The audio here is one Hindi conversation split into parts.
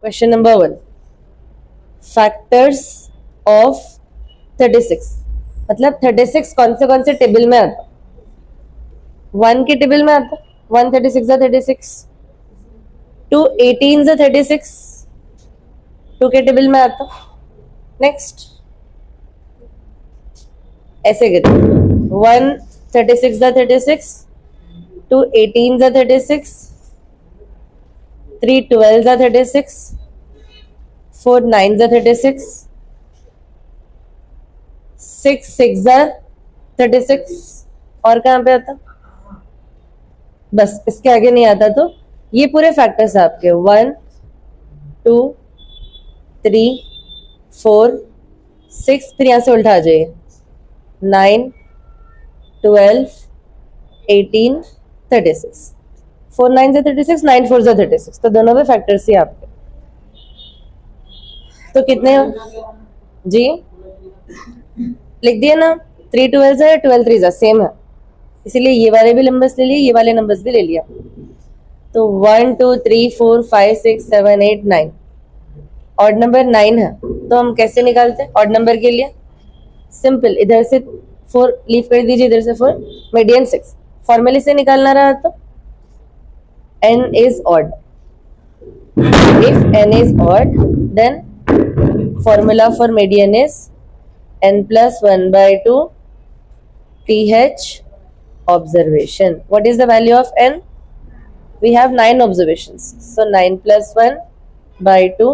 क्वेश्चन नंबर 1, फैक्टर्स ऑफ 36, मतलब 36 कौन से टेबल में आता? 1 के टेबल में आता, 1 36 जा 36, 2 18 जा 36, 2 के टेबल में आता। नेक्स्ट ऐसे करते 1 36 जा 36, 2 18 जा 36, 3 12 जा 36, 4 9 जा 36, 6 6 जा 36, और कहाँ पे आता? बस इसके आगे नहीं आता। तो ये पूरे फैक्टर्स आपके 1 2 3 4 6, फिर यहाँ से उल्टा आ जाइए 9 12 18 36, 4 9 जा 36, 9 4 जा 36, तो दोनों में फैक्टर्स ही आपके। तो कितने हो जी? लिख दिया ना, 3 12 है 12 3 जा सेम है, इसीलिए ये वाले भी नंबर्स ले लिए, ये वाले नंबर्स भी ले लिया। तो 1 2 3 4 5 6 7 8 9, ऑड नंबर 9 है, तो हम कैसे निकालते हैं ऑड नंबर के लिए? सिंपल, इधर से 4 लीव कर दीजिए, इधर से 4, मीडियन 6, फॉर्मूले से निकालना रहा तो n is odd. If n is odd, then formula for median is n plus 1 by 2 th observation. What is the value of n? We have 9 observations, so 9 plus 1 by 2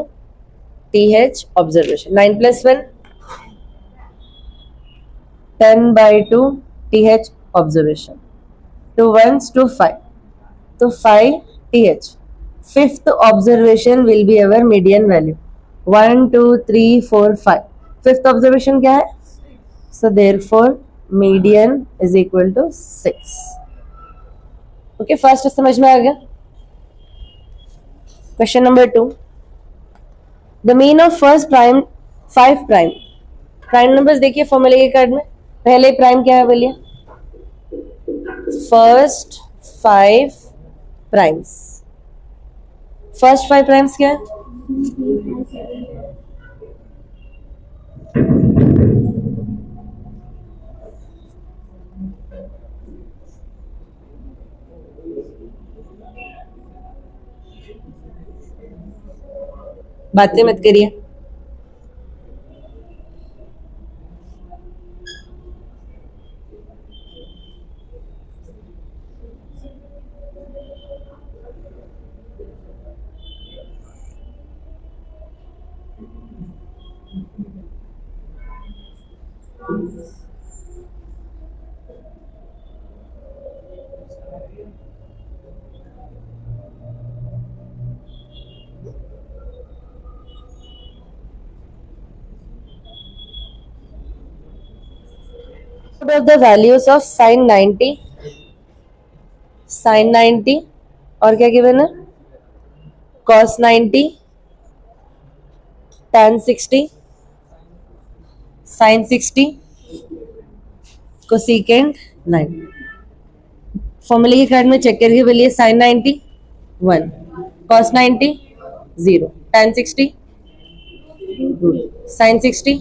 th observation. 9 plus 1 10 by 2 th observation. 2 ones to 5, तो 5 th. Fifth observation will be our median value. 1 2 3 4 5. Fifth observation क्या है? So therefore median is equal to 6. Okay, first समझ में आ गया? Question number 2. The mean of first prime 5 prime. Prime numbers देखिए फॉर्मूले के कार्ड में, पहले प्राइम क्या है बोलिए? First 5 primes. फर्स्ट 5 प्राइम्स क्या है? बातें मत करिए। What are the values of sin 90? sin 90 और क्या गिवन है? cos 90, tan 60, sin 60, cosecant 90. फॉर्मूले के कार्ड में चेक करके बोलिए sin 90 1, cos 90 0, tan 60 sin 60,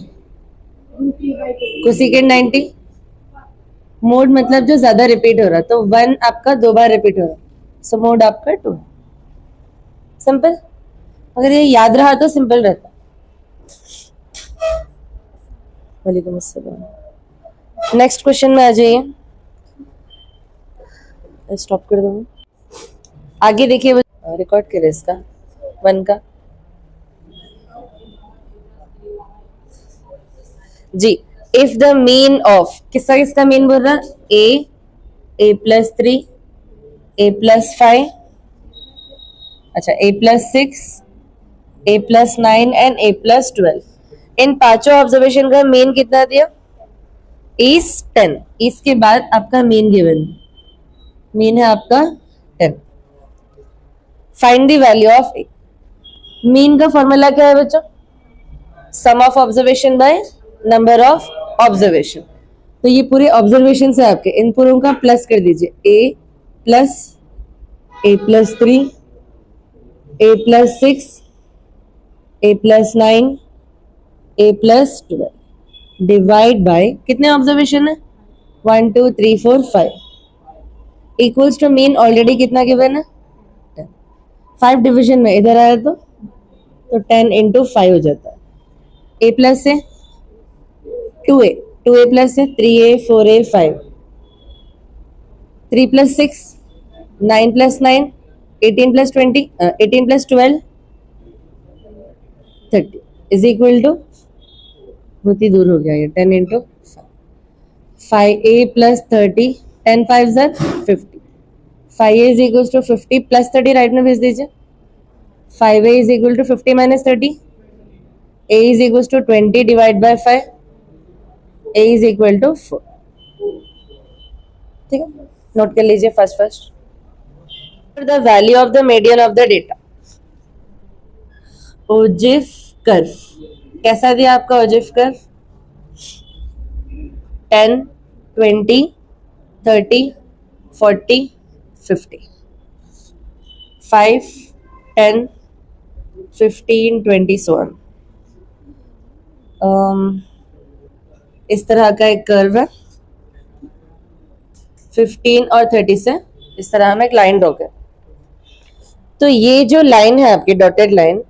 cosecant 90. Mode मतलब जो ज्यादा रिपीट हो रहा, तो 1 आपका 2 बार रिपीट हो रहा, सो मोड आपका 2। सिंपल, अगर ये याद रहा तो सिंपल रहता। वालेकुम अस्सलाम। नेक्स्ट क्वेश्चन में आ जाइए, स्टॉप कर दो, आगे देखिए, रिकॉर्ड करें इसका 1 का जी। इफ द मीन ऑफ, किसका मीन बोल रहा? a plus 3, a plus 5, अच्छा a plus 6, a plus 9 and a plus 12, इन पांचों ऑब्जर्वेशन का मीन कितना दिया? is 10। इसके बाद आपका मीन गिवन, मीन है आपका 10। Find the value of a। Mean का फॉर्मूला क्या है बच्चों? Sum of observation by number of observation. तो ये पूरे ऑब्जर्वेशन है आपके, इन पूरों का प्लस कर दीजिए, a plus 3, a plus 6, A plus 9 A plus 12 divide by कितने ऑब्जर्वेशन है 1 2 3 4 5 इक्वल्स टू मीन ऑलरेडी कितना गिवन है 5 डिवीजन में इधर आया तो 10 इंटू 5 हो जाता है ए प्लस से 2a प्लस से 3a 4a 5 3 plus 6 9 plus 9 18 plus 20 18 plus 12 30 is equal to बहुत ही दूर हो गया ये 10 into 5a plus 30 10 5 50 5a is equal to 50 plus 30 right में भेज दीजिए 5a is equal to 50 minus 30 a is equal to 20 divide by 5 a is equal to 4 ठीक है नोट कर लीजिए first the value of the median of the data ओजिफ कर्व कैसा दिया आपका ओजिफ कर्व 10 20 30 40 50 5 10 15 20 so on इस तरह का एक कर्व है 15 और 30 से इस तरह हम एक लाइन ड्रॉ करें तो ये जो लाइन है आपकी डॉटेड लाइन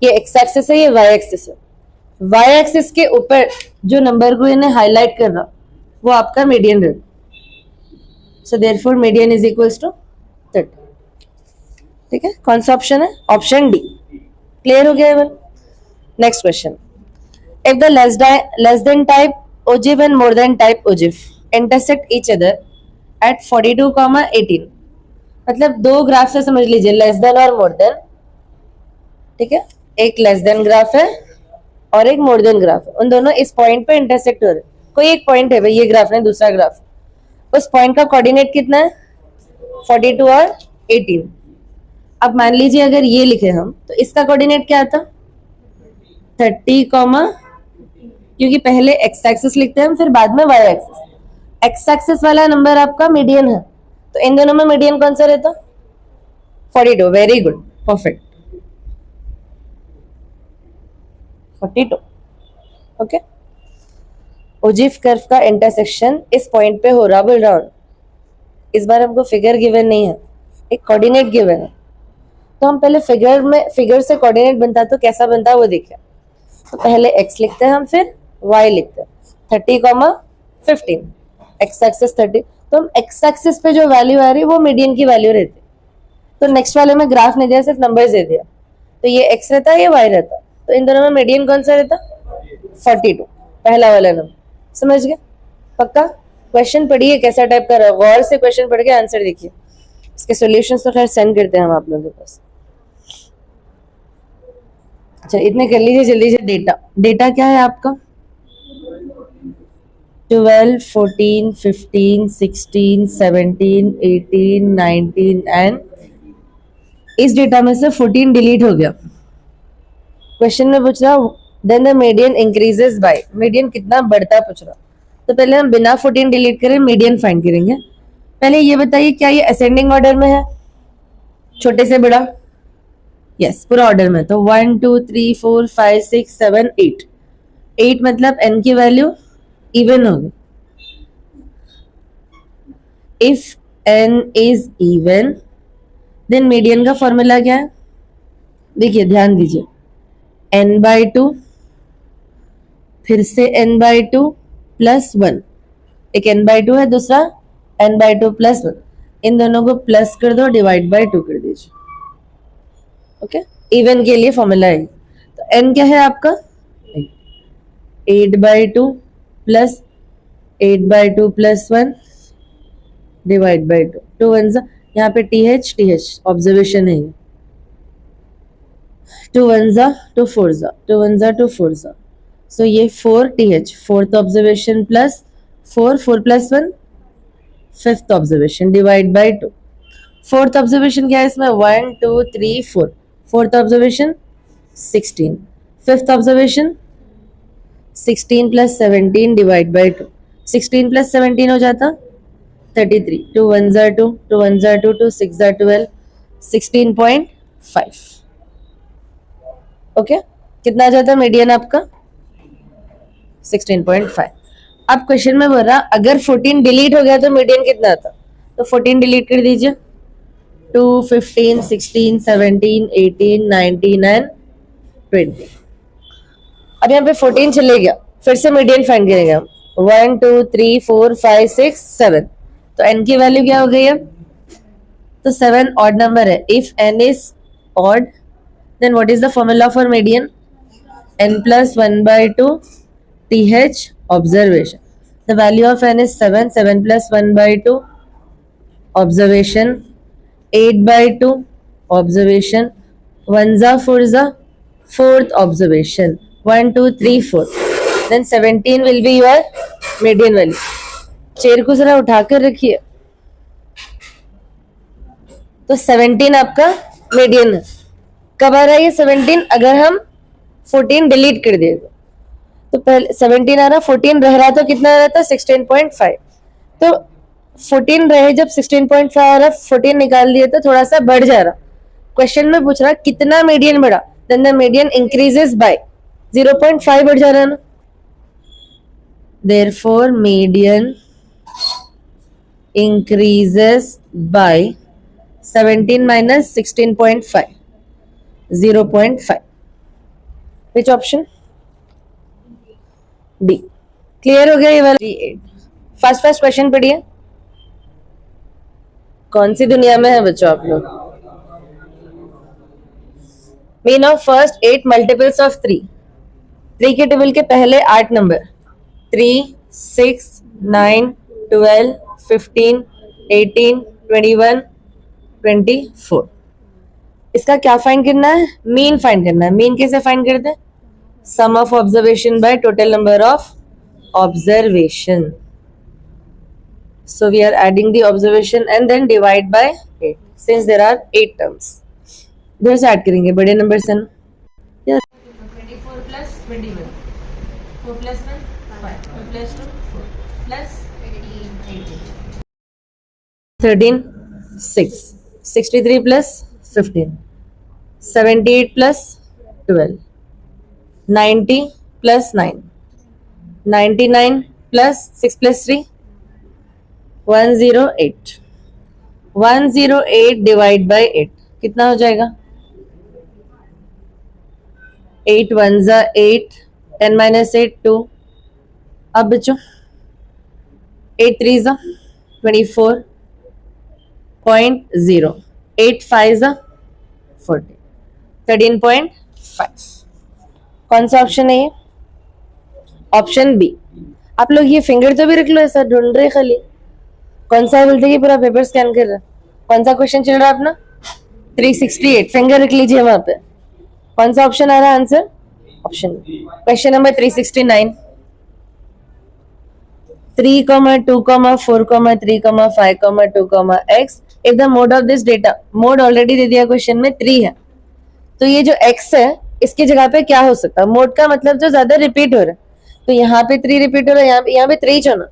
ये एक्स एक्सिस है ये वाई एक्सिस है वाई एक्सिस के ऊपर जो नंबर को इन्हें हाईलाइट कर रहा वो आपका मीडियन रहेगा so therefore median is equals to 30 ठीक है कौन सा ऑप्शन है ऑप्शन डी क्लियर हो गया है next question if the less than type ogive and more than type ogive intersect each other at 42, 18 मतलब दो ग्राफ से समझ लीजिए लेस देन और मोर देन ठीक है एक लेस देन ग्राफ है और एक मोर देन ग्राफ है उन दोनों इस पॉइंट पे इंटरसेक्ट हो रहे हैं कोई एक पॉइंट है भाई ये ग्राफ नहीं दूसरा ग्राफ उस पॉइंट का कोऑर्डिनेट कितना है 42 और 18 अब मान लीजिए अगर ये लिखे हम तो इसका कोऑर्डिनेट क्या आता 30, क्योंकि पहले एक्स एक्सिस लिखते हैं हम फिर बाद में वाई एक्सिस एक्स एक्सिस वाला नंबर आपका मीडियन है तो इन दोनों में मीडियन कौन सा रहता 42 वेरी गुड परफेक्ट 42 ओके ओजिफ कर्व का इंटरसेक्शन इस पॉइंट पे हो रहा बोल रहा हूं इस बार हमको फिगर गिवन नहीं है एक कोऑर्डिनेट गिवन है तो हम पहले फिगर से कोऑर्डिनेट बनता तो कैसा बनता वो देखिए तो पहले x लिखते हैं हम फिर y लिखते हैं 30, 15 x एक्सिस 30 तो हम x एक्सिस पे जो वैल्यू आ रही है वो मीडियन की वैल्यू रहती है तो नेक्स्ट वाले में ग्राफ नहीं दिया सिर्फ नंबर्स दे दिया तो ये x रहता है ये y रहता तो इन दोनों में मीडियन कौन सा रहता 42 पहला वाला नंबर समझ गए पक्का क्वेश्चन पढ़िए कैसा टाइप का रहा गौर से क्वेश्चन पढ़ के आंसर देखिए इसके सॉल्यूशंस तो खैर सेंड करते हैं हम आप लोगों के पास अच्छा इतने कर लीजिए जल्दी से डेटा क्या है आपका 12 14 15 16 17 18 19 एंड इस डेटा में से 14 डिलीट हो गया क्वेश्चन में पूछ रहा then the median increases by median कितना बढ़ता पूछ रहा तो पहले हम बिना 14 डिलीट करें मीडियन फाइंड करेंगे पहले ये बताइए क्या ये असेंडिंग ऑर्डर में है छोटे से बड़ा यस पूरा ऑर्डर में तो 1 2 3 4 5 6 7 8 8 मतलब n की वैल्यू इवन होगी if n is even then median का फॉर्मूला क्या है देखिए ध्यान दीजिए n/2 फिर से n/2 प्लस 1 एक n/2 है दूसरा n/2 प्लस 1 इन दोनों को प्लस कर दो डिवाइड बाय 2 कर दीजिए ओके इवन के लिए फॉर्मूला है तो n क्या है आपका 8/2 प्लस 8/2 प्लस 1 डिवाइड बाय 2 2 1 यहाँ पे th ऑब्जर्वेशन है 2 1 2 4 2 1 2 4 सो ये 4th fourth observation plus 4 plus 1 fifth observation divide by 2 fourth observation क्या है इसमें 1 2 3 4 fourth observation 16 fifth observation 16 plus 17 divide by 2 16 plus 17 हो जाता 33 2 1 2 2 1 2 2 6 12 16.5 ओके कितना आ जाता मीडियन आपका 16.5। अब क्वेश्चन में बोल रहा अगर 14 डिलीट हो गया तो मीडियन कितना आता, तो 14 डिलीट कर दीजिए, 2, 15, 16, 17, 18, 19 एंड 20। अब यहाँ पे 14 चले गया, फिर से मीडियन फाइंड करेंगे हम। 1, 2, 3, 4, 5, 6, 7, तो n की वैल्यू क्या हो गई है, तो 7 ऑड नंबर है। If n is odd then what is the formula for median, n plus 1/2 th observation. The value of n is 7, 7 plus 1/2 observation, 8/2 observation, 1 4 fourth observation, 1, 2, 3, 4, then 17 will be your median value। Chair को जरा उठाकर रखिए, तो 17 आपका मीडियन है। कब आ रहा है ये 17, अगर हम 14 डिलीट कर दिए तो पहले 17 आ रहा, 14 रह रहा तो कितना रहता 16.5, तो 14 रहे जब 16.5 आ रहा, 14 निकाल दिए तो थोड़ा सा बढ़ जा रहा। क्वेश्चन में पूछ रहा कितना मीडियन बढ़ा, then the median increases by 0.5 बढ़ जा रहा है ना, therefore median increases by 17 minus 16.5, 0.5। Which option? D। Clear हो गया ये वाला? फर्स्ट क्वेश्चन पढ़िए। कौन सी दुनिया में है बच्चों आप लोग? Mean of first 8 multiples of 3। 3 के टेबल के पहले 8 नंबर, 3, 6, 9, 12, 15, 18, 21, 24। इसका क्या फाइंड करना है, मीन फाइंड करना है। मीन कैसे फाइंड करते हैं, sum of observation by total number of observation. So we are adding the observation and then divide by 8 since there are 8 terms. इधर से ऐड करेंगे बड़े नंबर से ना, 24 plus 21, 4 plus 1 5, 2 plus 2 4 plus 13 6, 63 plus 15, 78 plus 12, 90 plus 9, 99 plus 6 plus 3, 108। 108 divide by 8 कितना हो जाएगा, 8 1 जा 8, 10 minus 8 2। अब बच्चों 8 3 जा 24.0, 8 5 जा 40, 13.5। कौन सा ऑप्शन है ये, ऑप्शन बी। आप लोग ये फिंगर तो भी रख लो, ऐसा ढूंढ रहे खाली कौन सा है, बोलते कि पूरा पेपर स्कैन कर रहा। कौन सा क्वेश्चन चल रहा है अपना, 368, फिंगर रख लीजिए वहां पे। कौन सा ऑप्शन आ रहा है answer, option question number 369। 3, 2, 4, 3, 5, 2, x। If the mode of this data, mode already दे दिया क्वेश्चन में 3 है, तो ये जो x है इसकी जगह पे क्या हो सकता है, मोड का मतलब जो ज्यादा रिपीट हो रहा है, तो यहाँ पे 3 रिपीट हो रहा है, यहाँ पे 3 होना।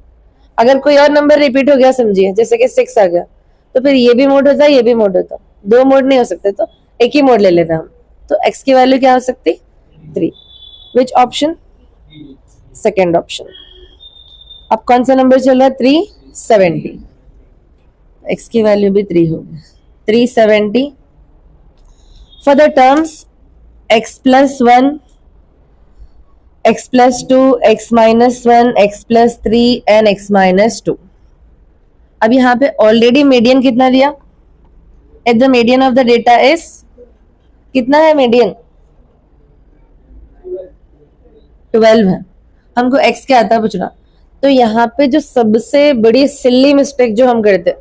अगर कोई और नंबर रिपीट हो गया समझिए, जैसे कि 6 आ गया, तो फिर ये भी मोड होता है, ये भी मोड होता, 2 मोड नहीं हो सकते, तो एक ही मोड ले लेते हम। तो x की वैल्यू क्या हो सकती, 3। Which option, second option. अब कौन सा नंबर चल रहा है, 370, x की वैल्यू भी 3 होगी, 370। For the terms x plus 1, x plus 2, x minus 1, x plus 3 and x minus 2। अब यहाँ पे ऑलरेडी मीडियन कितना दिया, at the median of the data is कितना है, मीडियन 12 है। हमको x क्या आता है पूछना, तो यहाँ पे जो सबसे बड़ी सिल्ली मिस्टेक जो हम करते,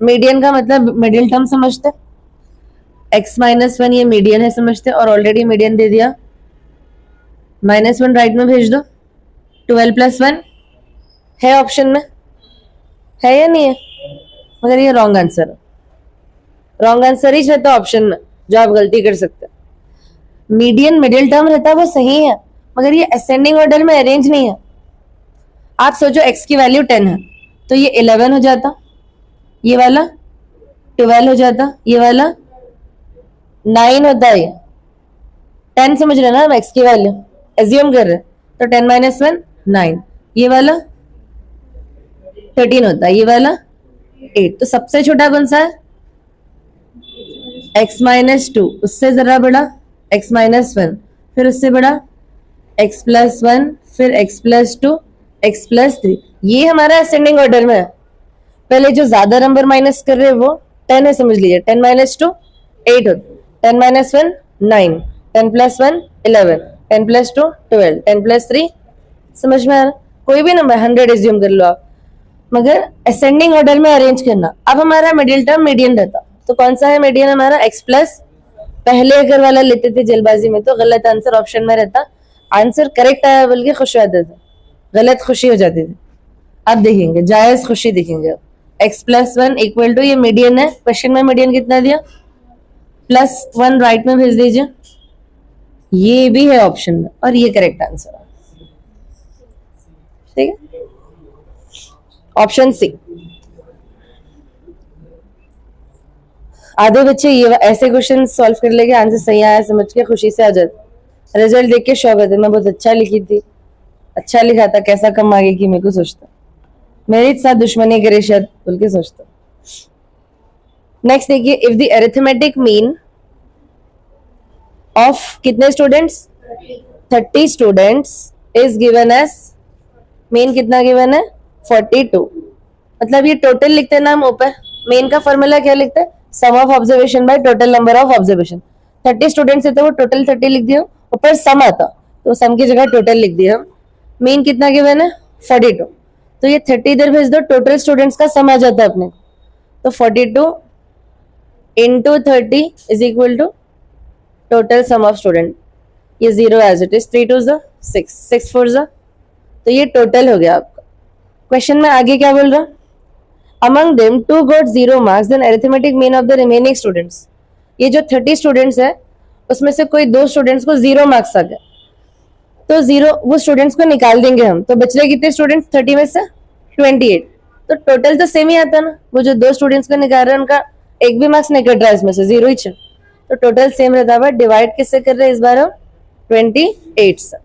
मीडियन का मतलब मिडिल टर्म समझते, x -1 ये मीडियन है समझते, और ऑलरेडी मीडियन दे दिया, -1 राइट में भेज दो। 12 + 1 है ऑप्शन में, है या नहीं है, मगर ये रॉन्ग आंसर है, रॉन्ग आंसर ही रहता ऑप्शन में, जो आप गलती कर सकते हैं। मीडियन मिडिल टर्म रहता वो सही है, मगर ये असेंडिंग ऑर्डर में अरेंज नहीं है। आप सोचो x की वैल्यू 10 है, तो ये 11 हो जाता, ये वाला 12 हो जाता, ये वाला 9 होता है, 10 समझ रहे हैं ना हम x की वैल्यू एज्यूम कर रहे हैं, तो 10 माइनस 1 9, ये वाला 13 होता है, ये वाला 8। तो सबसे छोटा कौन सा है? x माइनस 2, उससे जरा बड़ा x माइनस 1, फिर उससे बड़ा x प्लस 1, फिर x प्लस 2, x प्लस 3। ये हमारा असेंडिंग ऑर्डर में है। पहले जो ज्यादा नंबर माइनस कर रहे हैं वो 10 है, समझ लीजिए। 10 माइनस 2 8 होता, 10 माइनस 1 9, 10 प्लस 1 11, 10 प्लस 2 12, 10 प्लस 3, समझ में आ रहा? कोई भी नंबर 100 एज्यूम कर लो आप, मगर असेंडिंग ऑर्डर में अरेंज करना। अब हमारा मिडिल टर्म मीडियन रहता, तो कौन सा है मीडियन हमारा? x प्लस, पहले अगर वाला लेते थे जल्दबाजी में तो गलत आंसर ऑप्शन में रहता, आंसर करेक्ट आया बोल के खुश हो जाते थे, गलत खुशी हो जाती थी। अब देखेंगे जायज खुशी देखेंगे। x प्लस 1 इक्वल टू, ये मीडियन है, क्वेश्चन में मीडियन कितना दिया? प्लस 1 राइट में भेज दीजिए, ये भी है ऑप्शन में और ये करेक्ट आंसर है। ठीक है, ऑप्शन सी। आधे बच्चे ये ऐसे क्वेश्चन सॉल्व कर लेके आंसर सही आया समझ के खुशी से आ जाते, रिजल्ट देख के शौक होते, मैं बहुत अच्छा लिखी थी, अच्छा लिखा था, कैसा कम आगे की मेरे को सोचता, मेरे साथ दुश्मनी करे शायद बोल के सोचता। नेक्स्ट देखिए, if the arithmetic mean of कितने students? 30 students is given as, mean कितना गिवन है? 42। मतलब ये टोटल लिखते हैं ना हम ऊपर, मेन का फॉर्मूला क्या लिखते हैं? Sum of observation by total number of observation. 30 students थे, वो टोटल 30 लिख दिया, ऊपर सम आता तो सम की जगह टोटल लिख दिया हम। मेन कितना गिवन है? 42, तो ये 30 इधर भेज दो, टोटल स्टूडेंट्स का सम आ जाता है अपने। तो 42 into 30 is equal to total sum of student, ये 0 एज इट इज, 3 2 6, 6 4 तो ये टोटल हो गया आपका। क्वेश्चन में आगे क्या बोल रहा? Among them 2 got 0 marks, then arithmetic mean of the remaining students. ये जो 30 स्टूडेंट्स है उसमें से कोई 2 स्टूडेंट्स को 0 मार्क्स आ गया, तो 0 वो स्टूडेंट्स को निकाल देंगे हम, तो बच रहे कितने स्टूडेंट्स? 30 में से 28। तो टोटल तो सेम ही आता ना, वो जो 2 स्टूडेंट्स को निकाल रहे हैं उनका एक भी मार्क्स नहीं कट रहा है इसमें से, 0 ही चल, तो टोटल सेम रहता है। डिवाइड किससे कर रहे हैं इस बार हम? 28 से।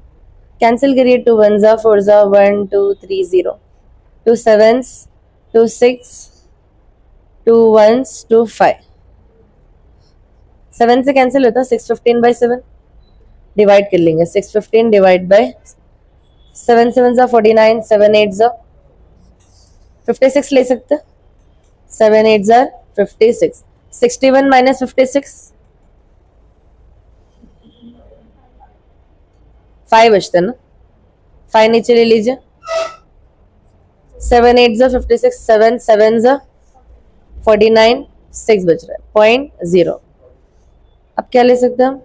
कैंसिल करिए, 2 1 4 1 2 3 0, 2 7 2 6, 2 1 2 5, 7 से कैंसिल होता, 6 15 by 7 डिवाइड कर लेंगे, 6 15 डिवाइड बाय 7 7 49, 7 8 56 ले सकते, 7 8 56, 61 माइनस 56 5 बचते ना, 5 नीचे ले लीजिए, 7 8 56, 7 7 49, 6 बच रहा है, 0.0। अब क्या ले सकते हैं हम?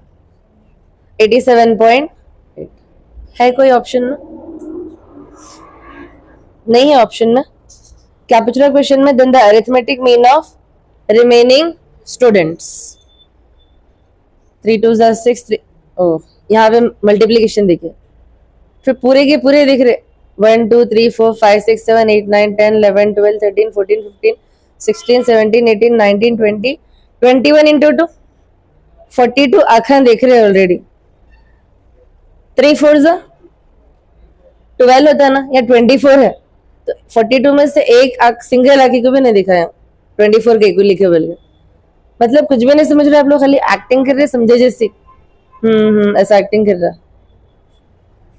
87.8 है कोई ऑप्शन में? नहीं है ऑप्शन में। क्या पूछ रहा है क्वेश्चन में? Then the arithmetic mean of remaining students, 3 2 6 3, oh यहाँ पे मल्टीप्लीकेशन देखिए, फिर पूरे के पूरे दिख रहे, 1 2 3 4 5 6 7 8 9 10 11 12 13 14 15 16 17 18 19 20 21 इंटू 2 42 आंखें देख रहे हैं ऑलरेडी, 3 4 12 होता है ना, या 24 है, तो 42 में से एक आंख सिंगल आंखी को भी नहीं दिखाया, 24 के को लिखे बोल के, मतलब कुछ भी नहीं समझ रहे आप लोग, खाली एक्टिंग कर रहे, समझे जैसी। ऐसा एक्टिंग कर रहा।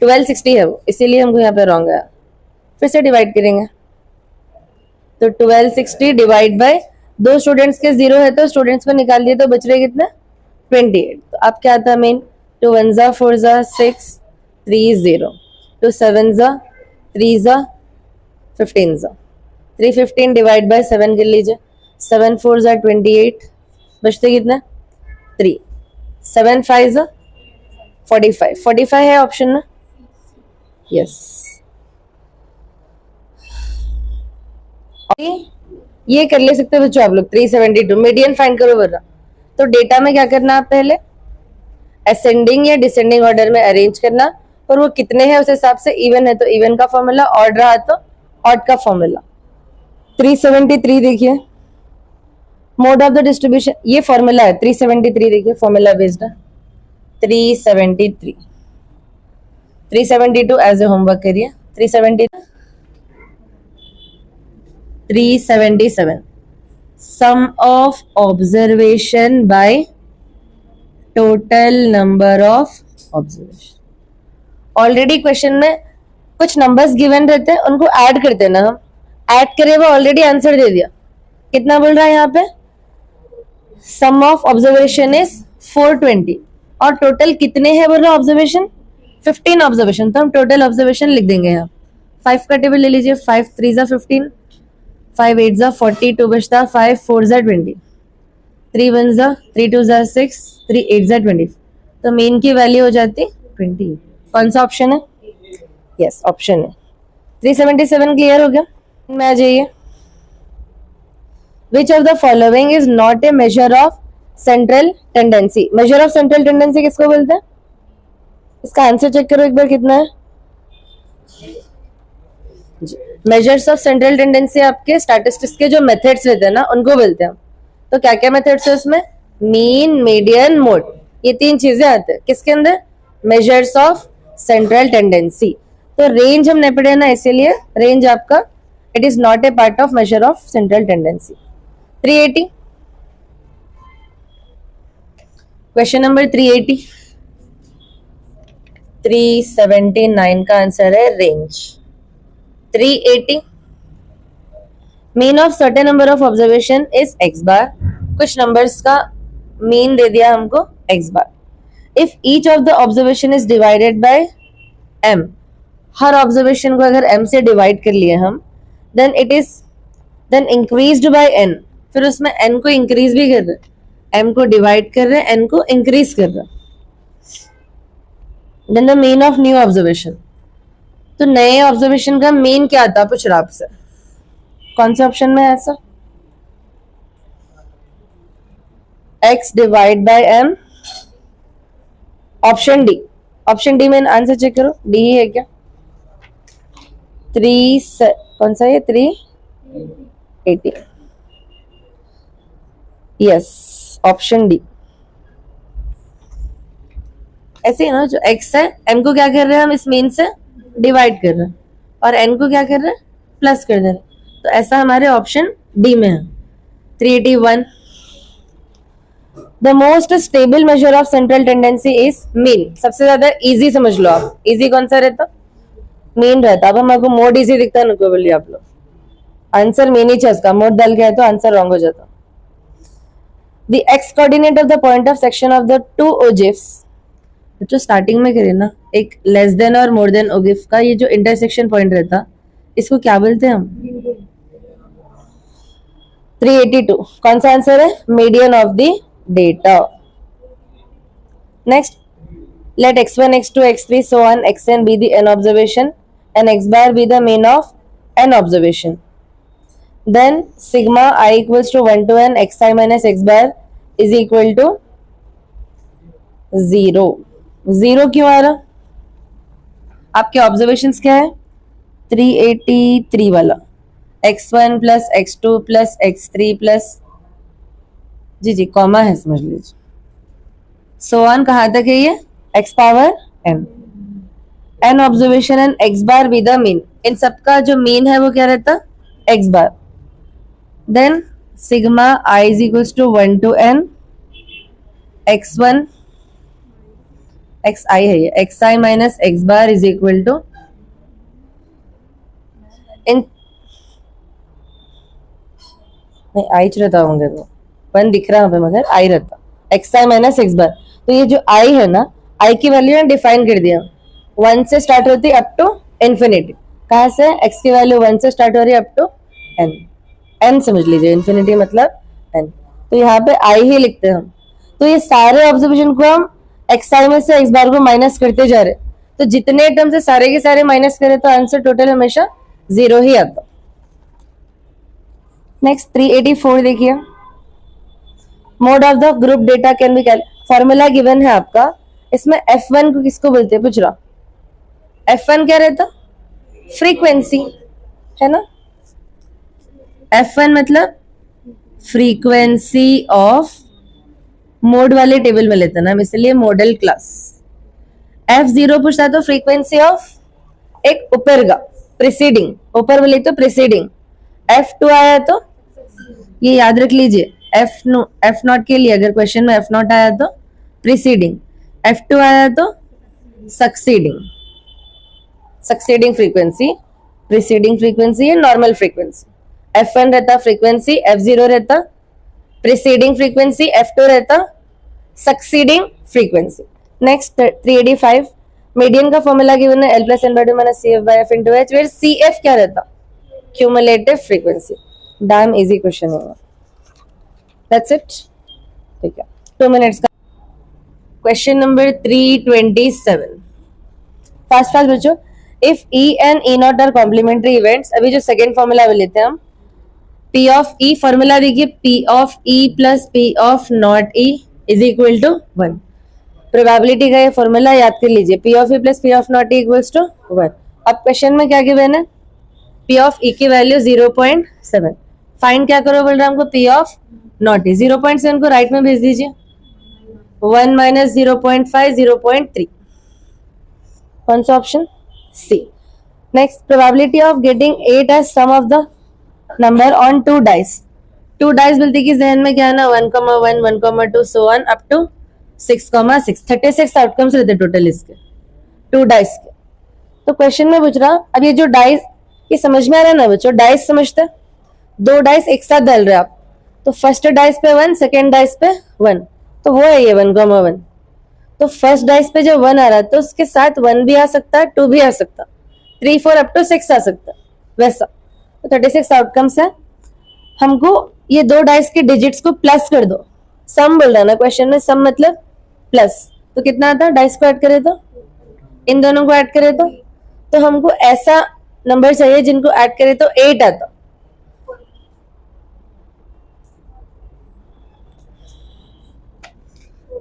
1260 है वो, इसीलिए हमको यहाँ पे रॉन्ग है। फिर से डिवाइड करेंगे, तो 1260 डिवाइड बाय 2 स्टूडेंट्स के 0 है, तो स्टूडेंट्स को निकाल दिए, तो बच रहे कितने? 28। तो अब क्या आता है मेन? 2 1 4 6 3 0, 2 7 3 15 315 डिवाइड बाय 7 कर लीजिए, 7 4 28, बचते कितने? 3, 7 5 45, 45 है ऑप्शन में, यस। ये कर ले सकते बच्चों आप लोग, 372 मीडियन फाइंड करो बोल रहा, तो डेटा में क्या करना आप पहले असेंडिंग या डिसेंडिंग ऑर्डर में अरेंज करना, और वो कितने हैं उस हिसाब से, इवन है तो इवन का फॉर्मूला, ऑड रहा तो ऑड का फॉर्मूला। 373 देखिए, मोड ऑफ द डिस्ट्रीब्यूशन, ये फॉर्मूला है 373, देखिए फॉर्मूला बेस्ड है, 373, 372 एज ए होमवर्क करिए. 377. Sum of observation by total number of observation. Already question में कुछ नंबर्स गिवन रहते हैं, उनको ऐड करते हैं ना हम. ऐड करे वो ऑलरेडी आंसर दे दिया. कितना बोल रहा है यहाँ पे? सम ऑफ ऑब्जर्वेशन इज 420 और टोटल कितने हैं बोल रहा है ऑब्जर्वेशन? 15 ऑब्जर्वेशन. तो हम टोटल ऑब्जर्वेशन लिख देंगे यहाँ. 5 का टेबल ले लीजिए. 5 3 जा 15, 5 8 जा 40, 2 बचता 5 4 जा 20, 3 1 जा 3 2 जा 6, 3 8 जा 20. तो मीन की वैल्यू हो जाती 20. कौन सा ऑप्शन है? यस, ऑप्शन है 377. क्लियर हो गया? में आ जाइए. Which of the following is not a measure of central tendency? measure of central tendency किसको बोलते हैं? इसका आंसर चेक करो एक बार कितना है. मेजर्स ऑफ सेंट्रल टेंडेंसी आपके स्टैटिस्टिक्स के जो मेथड्स रहते हैं ना, उनको बोलते हैं. तो क्या क्या मेथड्स है उसमें? Mean, median, mode. ये 3 चीजें आते हैं किसके अंदर? Measures of central tendency. तो रेंज हम नहीं पढ़े ना, इसीलिए रेंज आपका it is not a part of measure of central tendency. 380. Question number 380. 379 का आंसर है range. 380. Mean of certain number of observation is X bar. कुछ नंबर्स का मीन दे दिया हमको X bar. If each of the observation is divided by M. हर ऑब्जर्वेशन को अगर एम से डिवाइड कर लिए हम, then it is then increased by N. फिर उसमें एन को इंक्रीज भी कर रहे हैं, एम को डिवाइड कर रहे हैं, एन को इंक्रीज कर रहे हैं. Then the mean of new observation. तो नए ऑब्जर्वेशन का मीन क्या आता? पूछ रहा आपसे. कौन से ऑप्शन में है ऐसा? X divide by M. Option D. Option D में आंसर चेक करो. डी ही है क्या? 3 कौन सा है? 380. Yes, option D. ऐसे है ना, जो एक्स है, एम को क्या कर रहे हैं हम इस मीन से डिवाइड कर रहे हैं, और एन को क्या कर रहे हैं? प्लस कर दे रहे हैं. तो ऐसा हमारे ऑप्शन डी में है. 381. The most stable major of central tendency is mean. सबसे ज्यादा इजी समझ लो आप. इजी कौन सा रहता? मीन रहता. अब हमको मोड इजी दिखता है, नको बोलिए आप लोग. आंसर मीन ही चाहिए उसका. मोड डाल के है तो आंसर रॉन्ग हो जाता. The x coordinate of the point of section of the two ogives. जो स्टार्टिंग में करें ना, एक लेस देन और मोर देन ओगिफ का ये जो इंटरसेक्शन पॉइंट रहता, इसको क्या बोलते हैं हम? 382. कौन सा आंसर है? Median of the data. Next, let x1, x2, x3 so on xn be the n observation and x bar be the mean of n observation. Then sigma I equals to 1 to n xi minus x bar is equal to 0. 0 क्यों आ रहा? आपके ऑब्जर्वेशंस क्या है? 383 वाला. x1 plus x2 plus x3 plus जी कॉमा है, समझ लीजिए. सो ऑन कहाँ तक है ये? x power n. n observation and x bar with the mean. इन सबका जो मीन है वो क्या रहता? x bar. Then sigma i is equals to 1 to n x1 xi है ये, xi minus x bar is equal to इन नहीं आई रहता होंगे तो 1 दिख रहा है मगर आई रहता xi माइनस x बार. तो ये जो i है ना, i की वैल्यू ने डिफाइन कर दिया. 1 से स्टार्ट होती है अप टू इन्फिनिटी. कहाँ से? x की वैल्यू 1 से स्टार्ट हो रही है अप टू n. n समझ लीजिए, इन्फिनिटी मतलब n. तो यहाँ पे i ही लिखते हैं हम. तो ये सारे ऑब्जर्वेशन को हम xi में से x बार को माइनस करते जा रहे. तो जितने टर्म से सारे के सारे माइनस करें तो आंसर टोटल हमेशा 0 ही आता. नेक्स्ट 384 देखिए. Mode of the group data can be formula given है आपका. इसमें F1 को किसको बोलते हैं? पूछ रहा. F1 क्या रहता? फ्रीक्वेंसी है ना. F1 मतलब फ्रीक्वेंसी ऑफ मोड वाले टेबल में लेते हैं ना हम, इसलिए मॉडल क्लास। F0 पूछता तो फ्रीक्वेंसी ऑफ एक ऊपर का प्रीसीडिंग, ऊपर वाले तो प्रीसीडिंग। F2 आया तो ये याद रख लीजिए, F0 के लिए अगर क्वेश्चन में F0 आया तो प्रीसीडिंग, F2 आया तो succeeding. Succeeding frequency, preceding frequency है नॉर्मल फ्रीक्वेंसी। F1 रहता फ्रीक्वेंसी, F0 रहता प्रीसीडिंग फ्रीक्वेंसी, F2 रहता सक्सीडिंग फ्रीक्वेंसी। नेक्स्ट 385, मीडियन का फॉर्मूला गिवन है L plus N by two minus CF by F into H, where CF क्या रहता, cumulative frequency. Damn easy question होगा, दैट्स इट। ठीक है, 2 मिनट्स का क्वेश्चन नंबर 327। फास्ट फास्ट बच्चों, if E and E not are complementary events, अभी जो सेकेंड फॉर्मूला लेते हैं हम, P ऑफ E, फॉर्मूला देखिए, P of E plus P of not E is equal to 1। Probability का ये फॉर्मूला याद कर लीजिए, P of E plus P of not E equals to 1। अब क्वेश्चन में क्या गिवन है, P ऑफ E की वैल्यू 0.7, फाइंड क्या करो बोल रहा है हमको, P ऑफ नॉट E 0.7 को राइट में भेज दीजिए, 1 माइनस 0.5 0.3, कौन सा option, C। Next, probability of getting 8 as sum of the number on 2 dice. 2 dice बोलते कि जहन में क्या है ना, 1,1 1,2 so on up to 6,6, 36 outcomes रहते टोटल इसके 2 डाइस के। तो क्वेश्चन में पूछ रहा, अब ये जो डाइस, ये समझ में आ रहा है ना बच्चों, डाइस समझते, 2 डाइस एक साथ डाल रहे आप, तो फर्स्ट डाइस पे 1, सेकेंड डाइस पे 1, तो वो है ये 1,1। तो फर्स्ट डाइस पे जब 1 आ रहा है तो उसके साथ 1 भी आ सकता है, 2 भी आ सकता, 3 4 अप टू 6 आ सकता, वैसा। तो 36 आउटकम्स है, हमको ये 2 डाइस के डिजिट्स को प्लस कर दो, सम बोल रहा ना क्वेश्चन में, सम मतलब प्लस, तो कितना आता, डाइस को ऐड करे तो, इन दोनों को ऐड करे तो हमको ऐसा नंबर चाहिए जिनको ऐड करे तो 8 आता।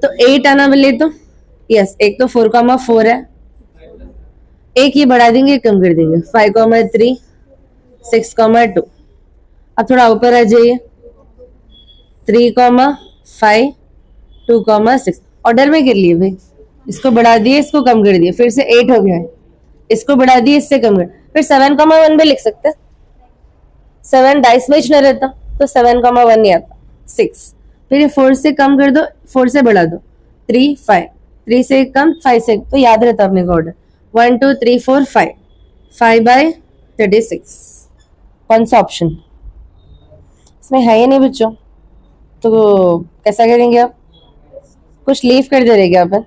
तो 8 आना बोले तो यस, एक तो 4,4 है, एक ये बढ़ा देंगे कम कर देंगे, 5,3 6,2। अब थोड़ा ऊपर आ जाइए, 3,5 2,6, ऑर्डर में कर लिए भाई, इसको बढ़ा दिए इसको कम कर दिए, फिर से 8 हो गया है, इसको बढ़ा दिए इससे कम कर, फिर 7,1 भी लिख सकते हैं, 7 डाइस में न रहता तो 7,1 नहीं आता, 6, फिर 4 से कम कर दो, 4 से बढ़ा दो, 3 5, 3 से कम 5 से, तो याद रहता अपने को ऑर्डर, 1 2 3 4 5, 5 बाई 36, कौन सा ऑप्शन, इसमें है ही नहीं बच्चों, तो कैसा करेंगे आप, कुछ लीव कर दे रहेगा अपन।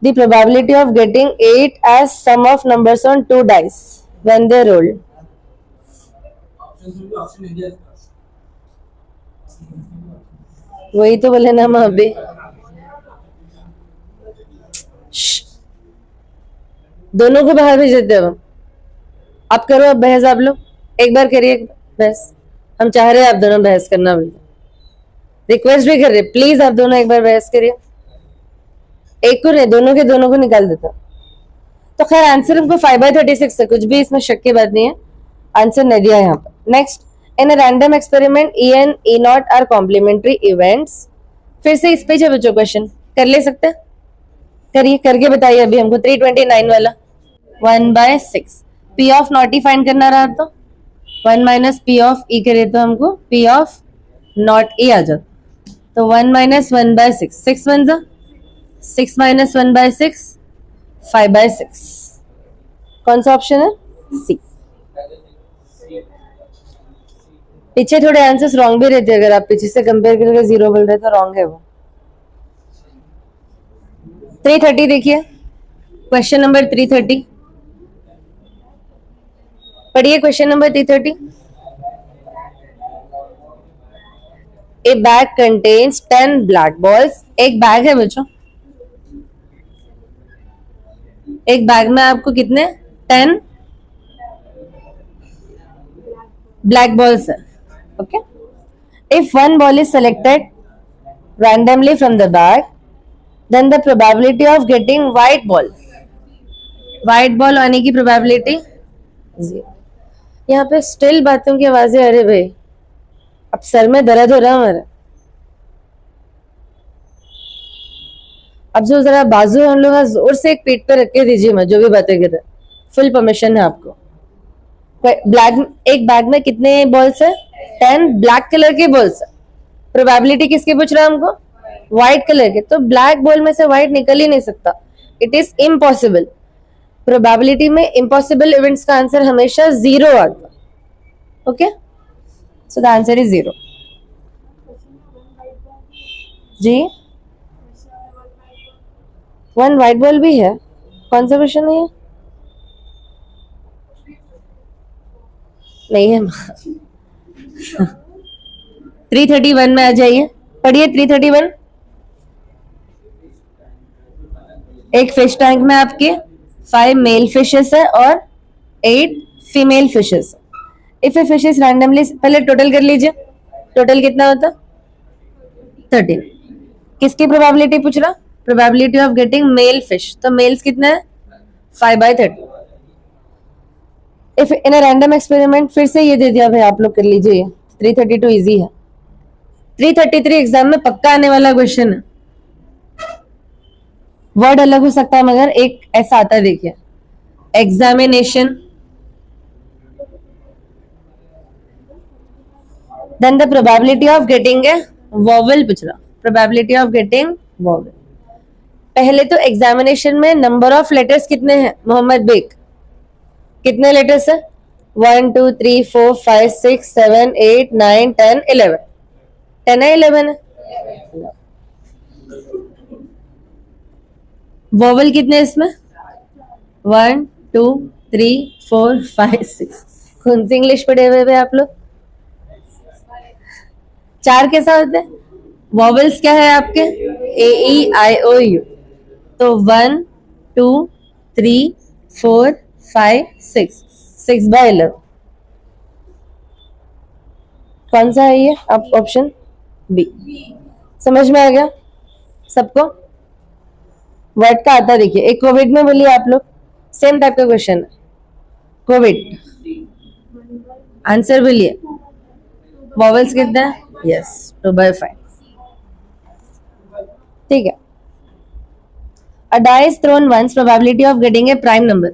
The probability of getting 8 as sum of numbers on 2 dice when they roll. वही तो बोले ना हम अभी, दोनों को बाहर भेज देते हैं। आप करो अब बहस, आप लोग एक बार करिए बहस, हम चाह रहे हैं आप दोनों बहस करना, रिक्वेस्ट भी कर रहे, प्लीज आप दोनों एक बार बहस करिए, एक को नहीं, दोनों को निकाल देता। तो खैर आंसर हमको 5/36 है, कुछ भी इसमें शक की बात नहीं है, आंसर नहीं दिया यहाँ पर। Next, in a random experiment E and E not are complementary events. फिर से इस पेज है बच्चों, क्वेश्चन कर ले सकते हैं, करिए, करके बताइए अभी हमको 329 वाला, 1/6 P of not E find करना रहा तो 1 माइनस P ऑफ E करे तो हमको P ऑफ नॉट E आ जाता, तो 1 माइनस 1/6, 6 1 जा 6 माइनस 1/6 5/6, कौन सा ऑप्शन है, सी। पीछे थोड़े आंसर्स रॉन्ग भी रहते हैं, अगर आप पीछे से कंपेयर करके 0 बोल रहे तो रॉन्ग है वो। 330 देखिए, क्वेश्चन नंबर 330 पढ़िए, क्वेश्चन नंबर 330। ए बैग कंटेन्स 10 ब्लैक बॉल्स। एक बैग है बच्चों, एक बैग में आपको कितने 10 ब्लैक बॉल्स है, okay. If one ball is selected randomly from the bag, then the probability of getting white ball आने की probability 0। यहाँ पे स्टिल बातों की आवाजें, अरे भाई अब सर में दर्द हो रहा है हमारा। अब जो जरा बाजू हम लोग जोर से एक पीठ पे रख के दीजिए, मैं जो भी बातें कर रहे, फुल परमिशन है आपको। ब्लैक, एक बैग में कितने बॉल्स है? 10 ब्लैक कलर के बॉल्स है। प्रोबेबिलिटी किसकी पूछ रहा है हमको? व्हाइट कलर के। तो ब्लैक बॉल में से व्हाइट निकल ही नहीं सकता, इट इज इम्पॉसिबल। प्रोबेबिलिटी में इम्पॉसिबल इवेंट्स का आंसर हमेशा 0 आता। Okay, so the answer is 0। जी, 1 व्हाइट बॉल भी है। कौन सा क्वेश्चन है ये? नहीं है। 331 में आ जाइए, पढ़िए 331। एक फिश टैंक में आपके 5 मेल फिशेस है और 8 female fishes. If a fish is randomly, पहले टोटल कर लीजिए, टोटल कितना होता? 13। किसकी प्रोबेबिलिटी पूछ रहा? Probability of getting male fish. तो मेल्स कितना है? 5/30। If in a random experiment, फिर से ये दे दिया भाई, आप लोग कर लीजिए। 332 इजी है। 333 एग्जाम में पक्का आने वाला क्वेश्चन है। वर्ड अलग हो सकता है मगर एक ऐसा आता है, देखिए, examination, then the probability of getting a vowel पूछ रहा, प्रोबेबिलिटी ऑफ गेटिंग वॉवल। पहले तो एग्जामिनेशन में नंबर ऑफ लेटर्स कितने हैं? मोहम्मद बेग, कितने लेटर्स है? 1 2 3 4 5 6 7 8 9 10 11। 10 है 11 है। वॉवल कितने हैं इसमें? 1 2 3 4 5 6। कौन सी इंग्लिश पढ़े हुए आप लोग? 4 कैसा होता है? वॉवल्स क्या है आपके? AEIOU। तो 1 2 3 4 5 6, 6/11। कौन सा है ये? आप ऑप्शन बी। समझ में आ गया सबको? वर्ड का आता, देखिए, एक कोविड में बोलिए आप लोग, सेम टाइप का क्वेश्चन है। कोविड, आंसर बोलिए। वॉवल्स कितना है? यस, 2/5। ठीक है। A die is thrown once, probability of getting a prime number।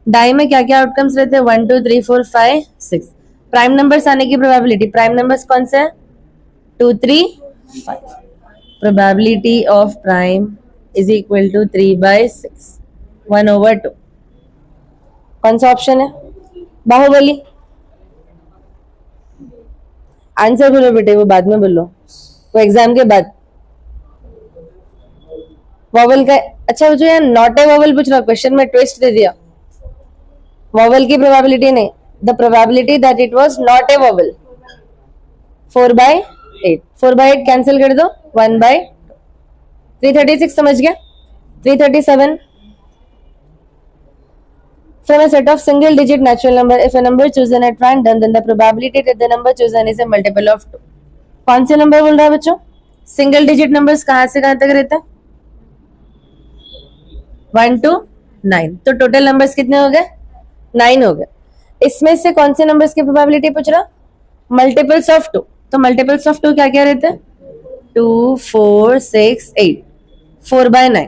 Die में क्या क्या आउटकम्स रहते हैं? 1 2 3 4 5 6। प्राइम नंबर्स आने की प्रोबेबिलिटी, प्राइम नंबर्स कौन से है? 2 3 5। Probability of prime is equal to 3/6, 1/2। कौन सा ऑप्शन है? बाहुबली। आंसर बोलो बेटे, वो बाद में बोलो, वो एग्जाम के बाद। वॉवल का, अच्छा, जो यार नॉट ए वॉवल पूछ रहा, क्वेश्चन में ट्विस्ट दे दिया। वॉवल की प्रोबेबिलिटी नहीं, the probability that it was not a vowel, 4/8। 4/8 cancel कर दो, 1/2। 336 समझ गया? 337, from a set of single digit natural number, if a number chosen at random, then the probability that the number chosen is a multiple of 2। कौन से नंबर बोल रहा है बच्चों? सिंगल डिजिट नंबर्स कहां से कहां तक रहता है? 1 to 9। तो टोटल नंबर्स कितने हो गए? 9 हो गए। इसमें से कौन से नंबर्स की प्रोबेबिलिटी पूछ रहा? Multiples of 2। तो मल्टीपल्स ऑफ 2 क्या क्या रहते हैं? 2 4 6 8, 4/9।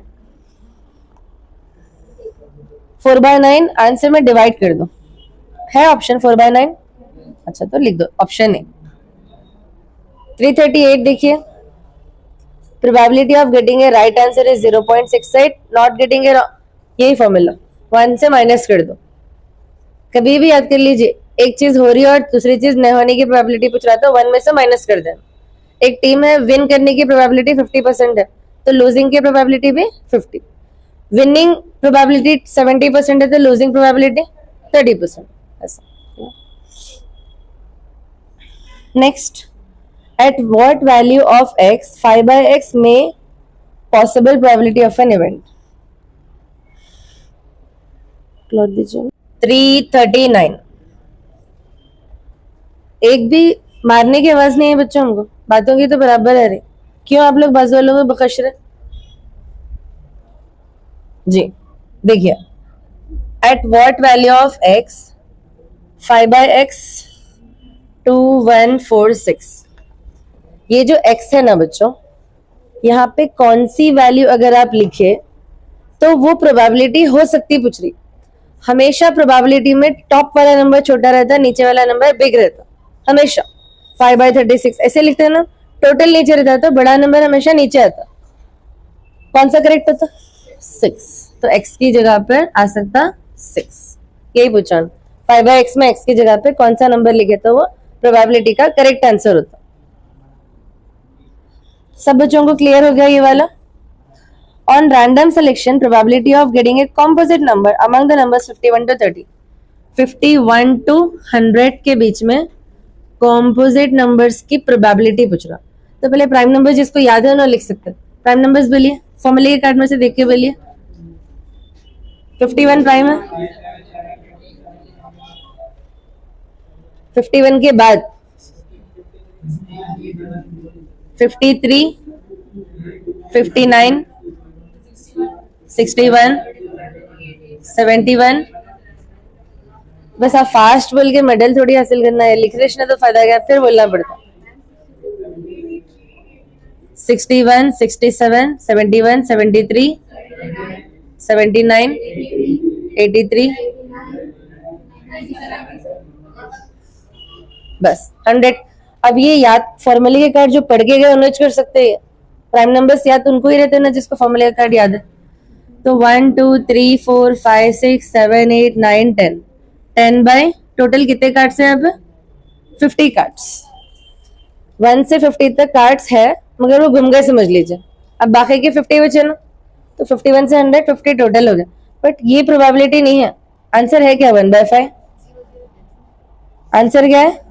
4/9 आंसर में डिवाइड कर दो, है ऑप्शन 4/9? अच्छा, तो लिख दो ऑप्शन ए। 338 देखिए, probability of getting A right answer is 0.68, not getting a, यही फॉर्मूला, 1 से माइनस कर दो। कभी भी याद कर लीजिए, एक चीज हो रही है और दूसरी चीज नहीं होने की प्रोबेबिलिटी पूछ रहा था, 1 में से माइनस कर देना। एक टीम है, विन करने की प्रोबेबिलिटी 50% है, तो लूजिंग की प्रोबेबिलिटी भी 50। विनिंग प्रोबेबिलिटी 70% है, तो लूजिंग प्रोबेबिलिटी 30%। ऐसा। Next, at what value of x 5/x may possible probability of an event। Close दीजिए। 339। एक भी मारने की आवाज नहीं है बच्चों, हमको बातों की तो बराबर है रे। क्यों आप लोग बाजू वालों में बकश रहे? जी देखिए, at what value of x 5/x 2 1 4 6, ये जो x है ना बच्चों, यहाँ पे कौन सी वैल्यू अगर आप लिखे तो वो प्रोबेबिलिटी हो सकती पूछ रही। हमेशा प्रोबेबिलिटी में टॉप वाला नंबर छोटा रहता है, नीचे वाला नंबर बिग रहता, हमेशा। 5/36 ऐसे लिखते हैं ना, टोटल नीचे रहता है तो बड़ा नंबर हमेशा नीचे आता। कौन सा करेक्ट होता? 6। तो x की जगह पर आ सकता 6, यही पूछा। 5/x में x की जगह पे कौन सा नंबर लिखे तो वो प्रोबेबिलिटी का करेक्ट आंसर होता। सब बच्चों को क्लियर हो गया ये वाला? On random selection probability of getting A composite number among the numbers 51 to 30। 51 to 100 के बीच में कॉम्पोजिट नंबर्स की प्रोबेबिलिटी पूछ रहा। तो पहले प्राइम नंबर जिसको याद है उन्होंने लिख सकते हैं। प्राइम नंबर्स बोलिए, फॉर्मूले के कार्ड में से देख के बोलिए। 51 प्राइम है। 51 के बाद 53, 59, 61, 71। बस आप फास्ट बोल के मेडल थोड़ी हासिल करना है, लिख रहे तो फायदा क्या, फिर बोलना पड़ता। 61, 67, 71, 73, 79, 83, बस 100। अब ये याद फॉर्मूले के कार्ड जो पढ़ के गए उन्हें कर सकते हैं। प्राइम नंबर्स याद उनको ही रहते हैं ना जिसको फॉर्मूले का कार्ड याद है। तो 1 2 3 4 5 6 7 8 9 10 10 बाय टोटल कितने कार्ड्स हैं यहाँ पे? 50 कार्ड्स। 1 से 50 तक कार्ड्स है, मगर वो गुम गए समझ लीजिए। अब बाकी के 50 बचे ना, तो 51 से 100 50 टोटल हो गया। बट ये प्रोबेबिलिटी नहीं है। आंसर है क्या? 1/5। आंसर क्या है?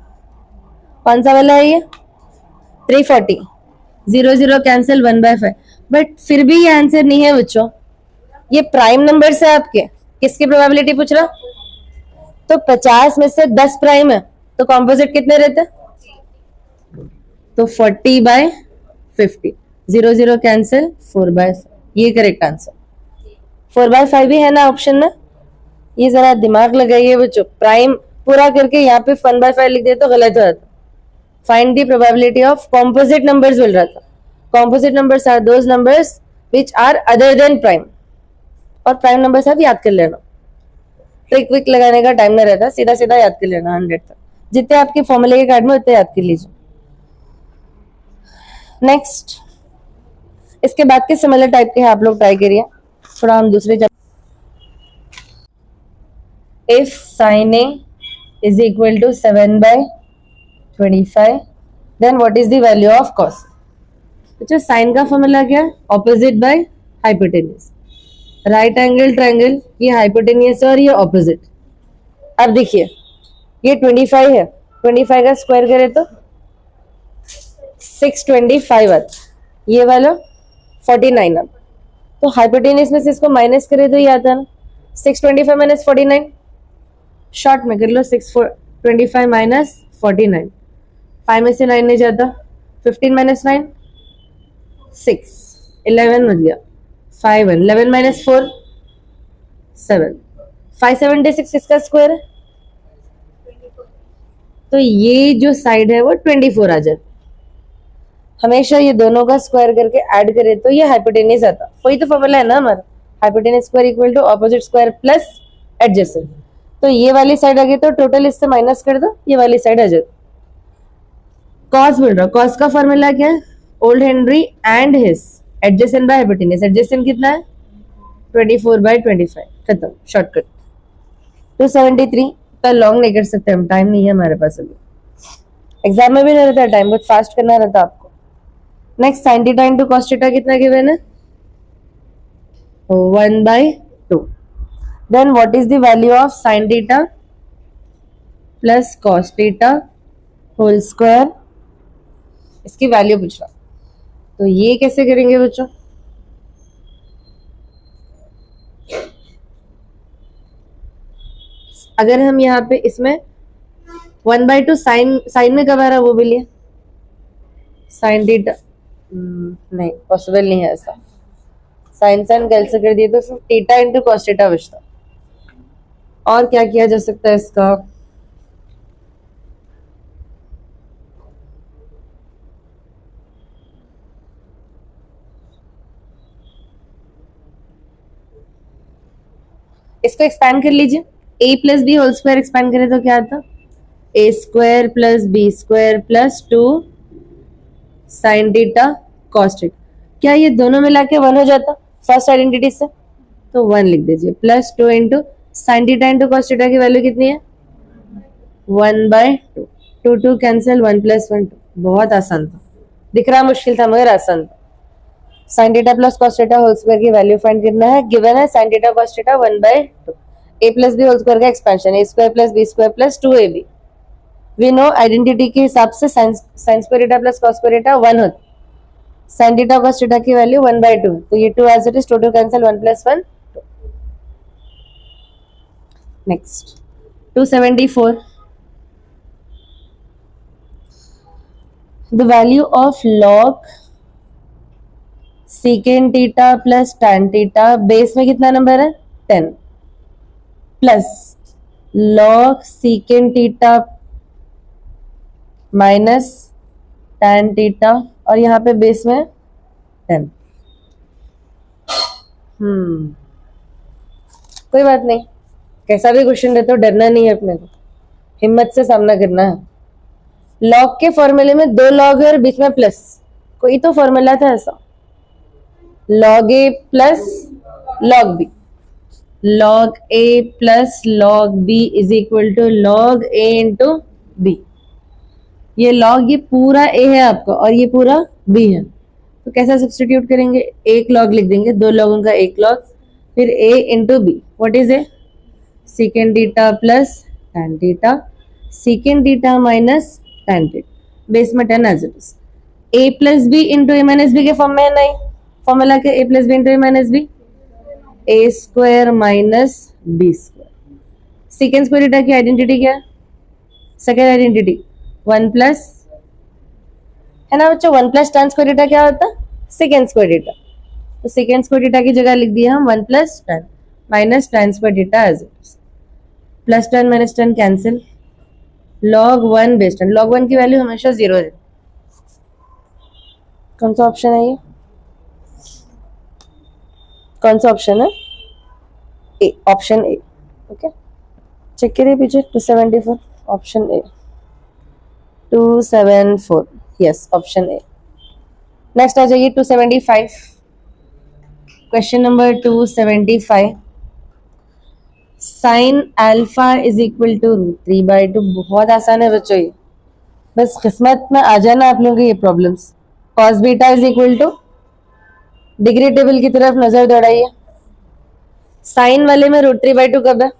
कौन सा वाला है ये? 340। 0 0 कैंसिल, 1/5। बट फिर भी ये आंसर नहीं है बच्चों। ये प्राइम नंबर है आपके, किसकी प्रोबेबिलिटी पूछ रहा? तो 50 में से 10 प्राइम है, तो कॉम्पोजिट कितने रहते? तो 40/50। 0 0 कैंसिल, 4/5। ये करेक्ट आंसर। 4/5 भी है ना ऑप्शन में। ये जरा दिमाग लगाइए बच्चों। प्राइम पूरा करके यहाँ पे 1/5 लिख दे तो गलत हो जाता। Find the probability of composite numbers बोल रहा था। Composite numbers are those numbers which are other than prime. और प्राइम नंबर सब याद कर लेना, ट्रिक विक लगाने का टाइम नहीं रहता, सीधा सीधा याद कर लेना 100 तक। जितने आपके फॉर्मूले के कार्ड में उतने याद कर लीजिए। नेक्स्ट, इसके बाद के सिमिलर टाइप के हैं, आप लोग ट्राई करिए। थोड़ा हम दूसरे if sin A is equal to 7/25 then what is the value of cos? अच्छा, साइन का फॉर्मूला क्या है? Opposite by hypotenuse. Right angle triangle, ये हाइपोटेन्यूज और ये ऑपोजिट। अब देखिए ये 25 है, 25 का स्क्वायर करे तो 625 आता। ये वाला 49 आता। तो हाइपोटेन्यूज में से इसको माइनस करे तो ये आता ना 625 माइनस 49। शॉर्ट में कर लो, 625 माइनस 49। 5 में से 9 नहीं जाता, 15 माइनस 9 6, 11 बच गया। 5 11 माइनस 4 7। 576 इसका स्क्वायर है, तो ये जो साइड है वो 24 आ जाता। हमेशा ये दोनों का स्क्वायर करके ऐड करे तो ये हाइपोटेन्यूज आता। वही तो फॉर्मूला है ना हमारा, hypotenuse square equal to opposite square plus adjacent. तो ये वाली साइड आ गई तो टोटल इससे माइनस कर दो, ये वाली साइड आ जाती। कॉस बोल रहा, कॉस का फॉर्मूला क्या है? Old Henry and his adjacent by hypotenuse. Adjacent कितना है? 24/25। खत्म, शॉर्टकट। 273 का लॉन्ग नहीं कर सकते हम, टाइम नहीं है हमारे पास अभी। एग्जाम में भी नहीं रहता टाइम, बहुत फास्ट करना रहता आपको। Next, sin theta into cos theta कितना गिवन है? 1/2। Then what is the value of sin theta plus cos theta whole square? इसकी वैल्यू पूछ रहा। तो ये कैसे करेंगे बच्चों? अगर हम यहाँ पे इसमें 1/2 साइन में कब आ रहा वो बोलिए। sin थीटा नहीं, पॉसिबल नहीं है ऐसा। साइन कैंसिल कर दिए तो फिर थीटा इंटू कॉस थीटा बचता। और क्या किया जा सकता है इसका? इसको एक्सपैंड कर लीजिए, a plus B whole square expand करें तो क्या आता, a square plus B square plus 2 sine theta cos theta. क्या ये दोनों मिला के 1 हो जाता फर्स्ट आइडेंटिटी से, तो 1 लिख दीजिए, plus 2 into sine theta into cos theta की वैल्यू कितनी है 1/2, 2 2 कैंसिल, 1 + 1 2। बहुत आसान था, दिख रहा मुश्किल था मगर आसान था। Sine theta plus cos theta whole square की वैल्यू फाइंड करना है, गिवन है sine theta cos theta 1/2, a plus B whole square का expansion a square plus B square plus 2ab। We know identity के हिसाब से sine square theta plus cos square theta 1 होता, साइन थीटा कॉस थीटा की वैल्यू 1/2, तो ये 2 as it is, 2 2 cancel, 1 + 1 2। Next 274, the value of log secant theta plus tan theta, base में कितना नंबर है 10, plus log secant theta minus tan theta, और यहाँ पे बेस में 10। कोई बात नहीं, कैसा भी क्वेश्चन देते हो डरना नहीं है, अपने को हिम्मत से सामना करना है। लॉग के फॉर्मूले में 2 लॉग है और बीच में प्लस, कोई तो फॉर्मूला था ऐसा, log a plus log b, log a plus log b is equal to log a into b. ये लॉग, ये पूरा ए है आपका और ये पूरा बी है, तो कैसा सब्स्टिट्यूट करेंगे, एक लॉग लिख देंगे, 2 लॉगों का एक लॉग, फिर a into b, what is a secant theta plus tan theta, secant theta minus tan theta, base में 10 as it is, a plus b into a minus b के फॉर्म में है, नहीं फॉर्मूला के a plus b into a minus b, a square minus b square. Secant square theta की आइडेंटिटी क्या है, सेकेंड आइडेंटिटी 1 प्लस, है ना बच्चों, 1 प्लस tan स्क्वायर थीटा क्या होता है सेकेंड स्क्वायर थीटा, तो सेकेंड स्क्वायर थीटा की जगह लिख दिया हम 1 plus tan minus tan square theta as it is, plus 10 minus 10 cancel, log 1 base 10, log 1 की वैल्यू हमेशा 0 है। कौन सा ऑप्शन है ये, कौन सा ऑप्शन है, A, option A. Okay check करिए पीछे, 274 option A, 274 yes option A. Next आ जाइए 275, question number 275, sine alpha is equal to √3/2। बहुत आसान है बच्चों ये, बस किस्मत में आ जाना आप लोगों की ये problems. Cos beta is equal to, degree table की तरफ नजर दौड़ाइए, साइन वाले में √3/2 कब है,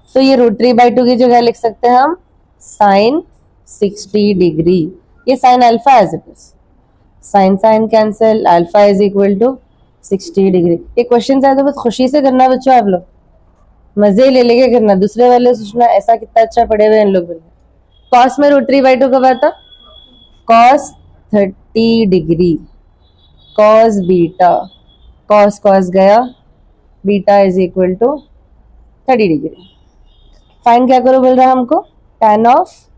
तो ये √3/2 की जगह लिख सकते हैं हम साइन 60 डिग्री, ये sine alpha as it is, sine sine cancel, alpha is equal to 60 degree. ये क्वेश्चन है तो बस खुशी से करना बच्चों, आप लोग मजे ले लेके करना, दूसरे वाले सोचना ऐसा कितना अच्छा पढ़े हुए इन लोग। कॉस में √3/2 कब आता, cos 30 degree, cos beta, cos cos गया, beta is equal to 30 degree. Fine क्या करो बोल रहा है हमको, tan of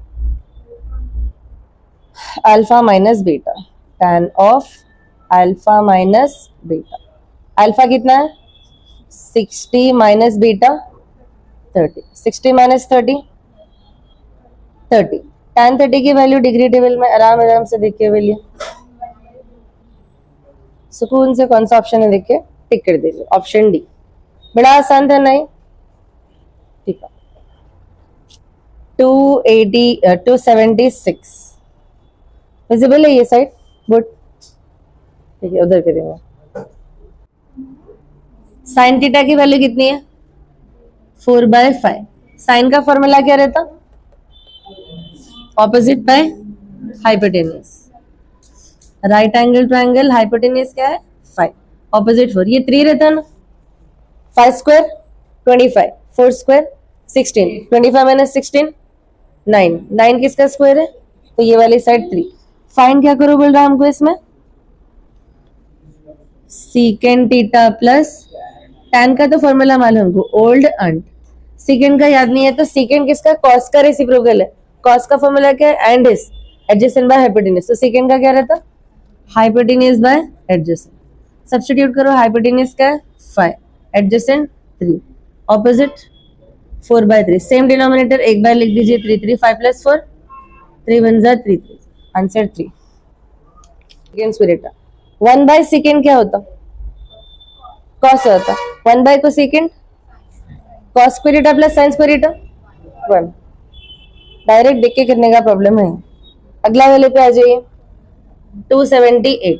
alpha minus beta, tan of alpha minus beta, alpha कितना है 60 माइनस बीटा 30, 60 माइनस 30 30, tan 30 की वैल्यू डिग्री टेबल में आराम आराम से देख के लिए सुकून से कौन सा ऑप्शन है देख के टिक कर दीजिए, ऑप्शन डी। बड़ा आसान था नहीं, ठीक है। 276 विजिबल है ये साइड, गुड, ठीक है उधर करेंगे। साइन थीटा की वैल्यू कितनी है 4/5, साइन का फॉर्मूला क्या रहता, opposite by hypotenuse, right angle triangle, hypotenuse क्या है 5, ऑपोजिट 4, ये 3 रहता ना, 5 स्क्वायर 25, 4 स्क्वायर 16, 25 माइनस 16 9, 9 किसका स्क्वायर है, तो ये वाली साइड 3। फाइंड क्या करो बोल रहा है हमको इसमें, सीकेंड थीटा प्लस tan का तो फॉर्मूला मालूम हमको, ओल्ड अंट, सीकेंड का याद नहीं है, तो सीकेंड किसका, कॉस का रेसिप्रोकल है, कॉस का फॉर्मूला क्या है, and is adjacent by hypotenuse, तो सीकेंड का क्या रहता, हाइपोटेन्यूज बाय एडजेसेंट, सब्स्टिट्यूट करो, हाइपोटेन्यूज का 5, एडजेसेंट 3, ऑपोजिट 4/3, सेम डिनोमिनेटर एक बार लिख दीजिए 3 3, 5 + 4 3 1 जा 3 3, आंसर 3। सेकेंड स्क्वायर 1/sec क्या होता? कॉस होता। 1/cosec cos square theta plus sin square theta 1। Direct देख के करने का प्रॉब्लम है। अगला वाले पे आ जाइए 278।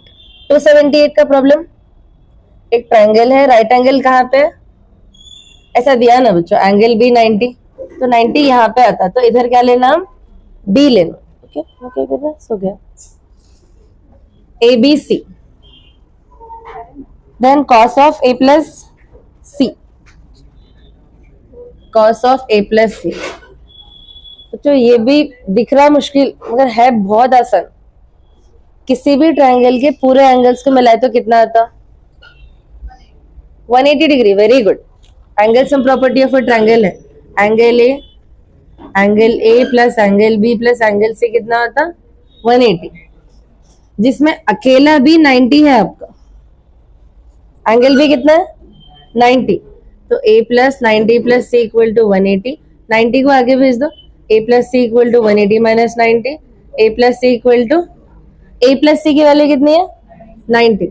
278 का प्रॉब्लम, एक ट्रायंगल है, राइट एंगल कहाँ पे ऐसा दिया ना बच्चों, एंगल बी 90, तो 90 यहाँ पे आता, तो इधर क्या लेना, डी लेना। ओके ओके कर सो गया ABC, then cos of A plus C, cos of A plus C। तो ये भी दिख रहा मुश्किल मगर है बहुत आसान। किसी भी ट्रायंगल के पूरे एंगल्स को मिलाए तो कितना आता, 180 degree. Very good. Angle sum property of a triangle है, angle A plus angle B plus angle C कितना आता, 180, जिसमें अकेला भी 90 है आपका, एंगल भी कितना है 90, तो a plus 90 plus C equal to 180। 90 को आगे भेज दो, a plus C equal to 180 minus 90, a plus C equal to, a plus C की वैल्यू कितनी है 90,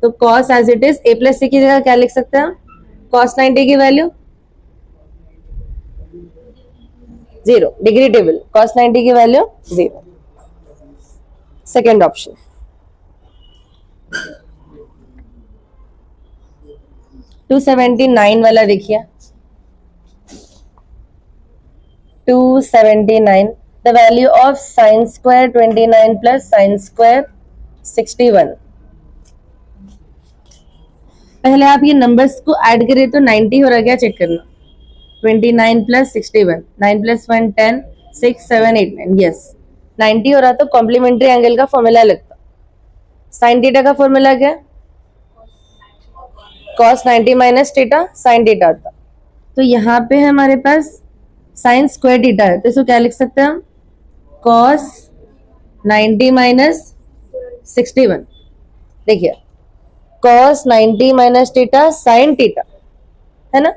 तो cos as it is a plus C की जगह क्या लिख सकते हैं, cos 90 की वैल्यू 0, डिग्री टेबल cos 90 की वैल्यू 0। सेकेंड ऑप्शन 279 वाला देखिए, 279, the value of sin square 29 plus sin square 61। पहले आप ये नंबर्स को ऐड करें तो 90 हो रहा, क्या चेक करना, 29 प्लस 61, 9 प्लस 1 10, 6 7 8 9, यस 90 हो रहा, तो कॉम्प्लीमेंट्री एंगल का फॉर्मूला लगता। साइन थीटा का फॉर्मूला क्या है, cos 90 minus theta sine theta आता, तो यहाँ पे हमारे पास साइन स्क्वायर थीटा है, तो इसको क्या लिख सकते हैं हम, cos 90 माइनस 61। देखिए cos 90 minus theta sine theta है ना,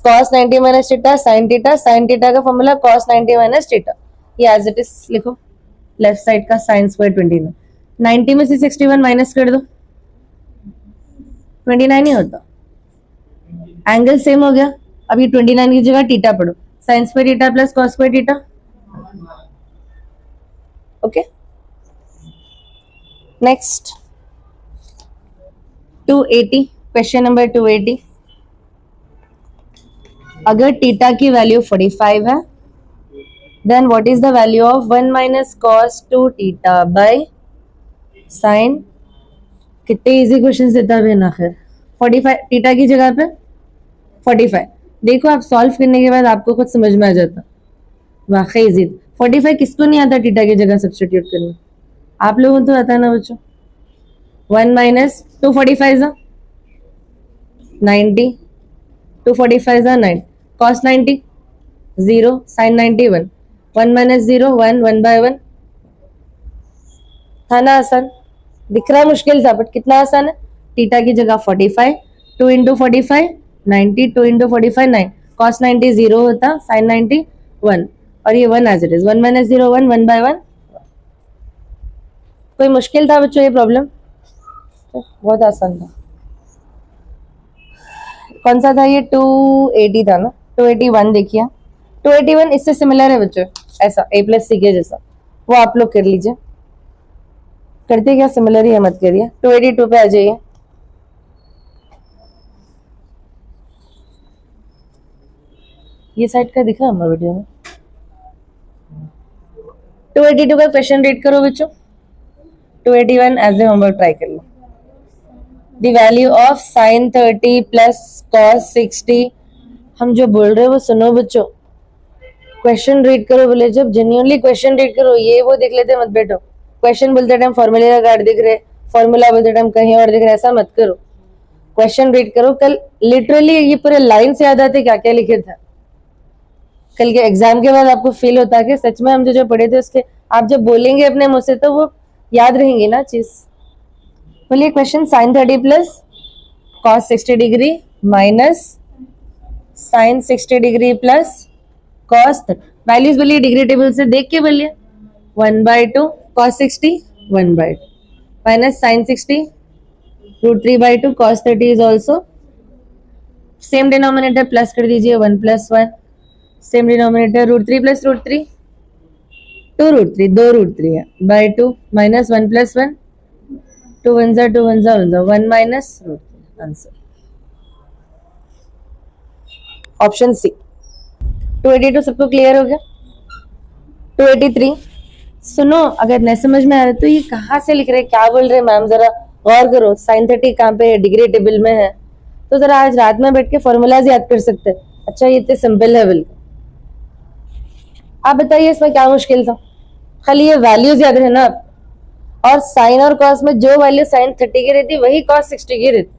cos 90 minus theta sine theta, sine theta का फॉर्मूला cos 90 माइनस थीटा, ये एज इट इज लिखो, लेफ्ट साइड का साइन स्क्वायर 29, 90 में से 61 माइनस कर दो 29 ही होता, एंगल सेम हो गया। अब ये 29 की जगह थीटा पढ़ो, sine square theta plus cos square theta. Okay next 280, question number 280, अगर थीटा की वैल्यू 45 है, then what is the value of 1 minus cos 2 theta by sine, कितने इजी क्वेश्चन देता है ना, खैर 45 थीटा की जगह पे 45, देखो आप सॉल्व करने के बाद आपको खुद समझ में आ जाता, वाकई इजी। 45 किसको नहीं आता थीटा की जगह सब्स्टिट्यूट करना, आप लोगों को तो आता है ना बच्चों। 1 माइनस 245 90, 245 9, cos 90 0, sin 90 1, 1 माइनस 0 1, 1/1, था ना आसान, दिख रहा मुश्किल था बट कितना आसान है। थीटा की जगह 45, 2 इंटू 45 90, 2 इंटू 45 9, cos 90 0 होता, sin 90 1, और ये 1 एज इट इज, 1 माइनस 0 1, 1/1। कोई मुश्किल था बच्चों ये प्रॉब्लम, बहुत आसान था। कौन सा था ये, 280 था ना, 281 देखिए, 281 इससे सिमिलर है बच्चों, ऐसा a प्लस सी के जैसा, वो आप लोग कर लीजिए, करते क्या सिमिलर ही है, मत करिए। 282 पे आ जाइए, ये साइड का दिखा हमारे वीडियो में। 282 का क्वेश्चन रीड करो बच्चों, 281 एज ए होमवर्क ट्राई कर लो। The value of sine 30 plus cos 60, हम जो बोल रहे हैं वो सुनो बच्चों, क्वेश्चन रीड करो, बोले जब जेन्युइनली क्वेश्चन रीड करो, ये वो देख लेते मत बैठो, क्वेश्चन बोलते टाइम फॉर्मूले का कार्ड दिख रहे, फॉर्मूला बोलते टाइम कहीं और दिख रहा है, ऐसा मत करो, क्वेश्चन रीड करो। कल लिटरली ये पूरे लाइन से याद आते क्या क्या लिखे था, कल के एग्जाम के बाद आपको फील होता है कि सच में हम जो पढ़े थे उसके आप जब बोलेंगे अपने मुंह से तो वो याद रहेंगी ना चीज। बोलिए question, sine 30 plus cos 60 degree minus sine 60 degree plus cos, values बोलिए डिग्री टेबल से देख के बोलिए, 1/2 cos 60 1/2 minus sine 60 √3/2 cos 30 is also same denominator plus कर दीजिए 1 + 1 सेम डिनोमिनेटर √3 + √3 2 √3 2 √3 है बाई 2 माइनस 1 + 1 2 1 ज़ा 2 1 ज़ा 1 ज़ा 1 माइनस √3 आंसर ऑप्शन सी। 282 सबको क्लियर हो गया। 283 सुनो, अगर नहीं समझ में आ रहा तो ये कहाँ से लिख रहे, क्या बोल रहे मैम, जरा गौर करो। sin 30 कहाँ पे है, डिग्री टेबल में है, तो जरा आज रात में बैठ के फॉर्मूलाज याद कर सकते हैं। अच्छा ये इतने सिंपल है बिल्कुल। आप बताइए इसमें क्या मुश्किल था, खाली ये वैल्यूज याद रहना आप। और साइन और कॉस में जो वैल्यू sin 30 की रहती वही cos 60 की रहती,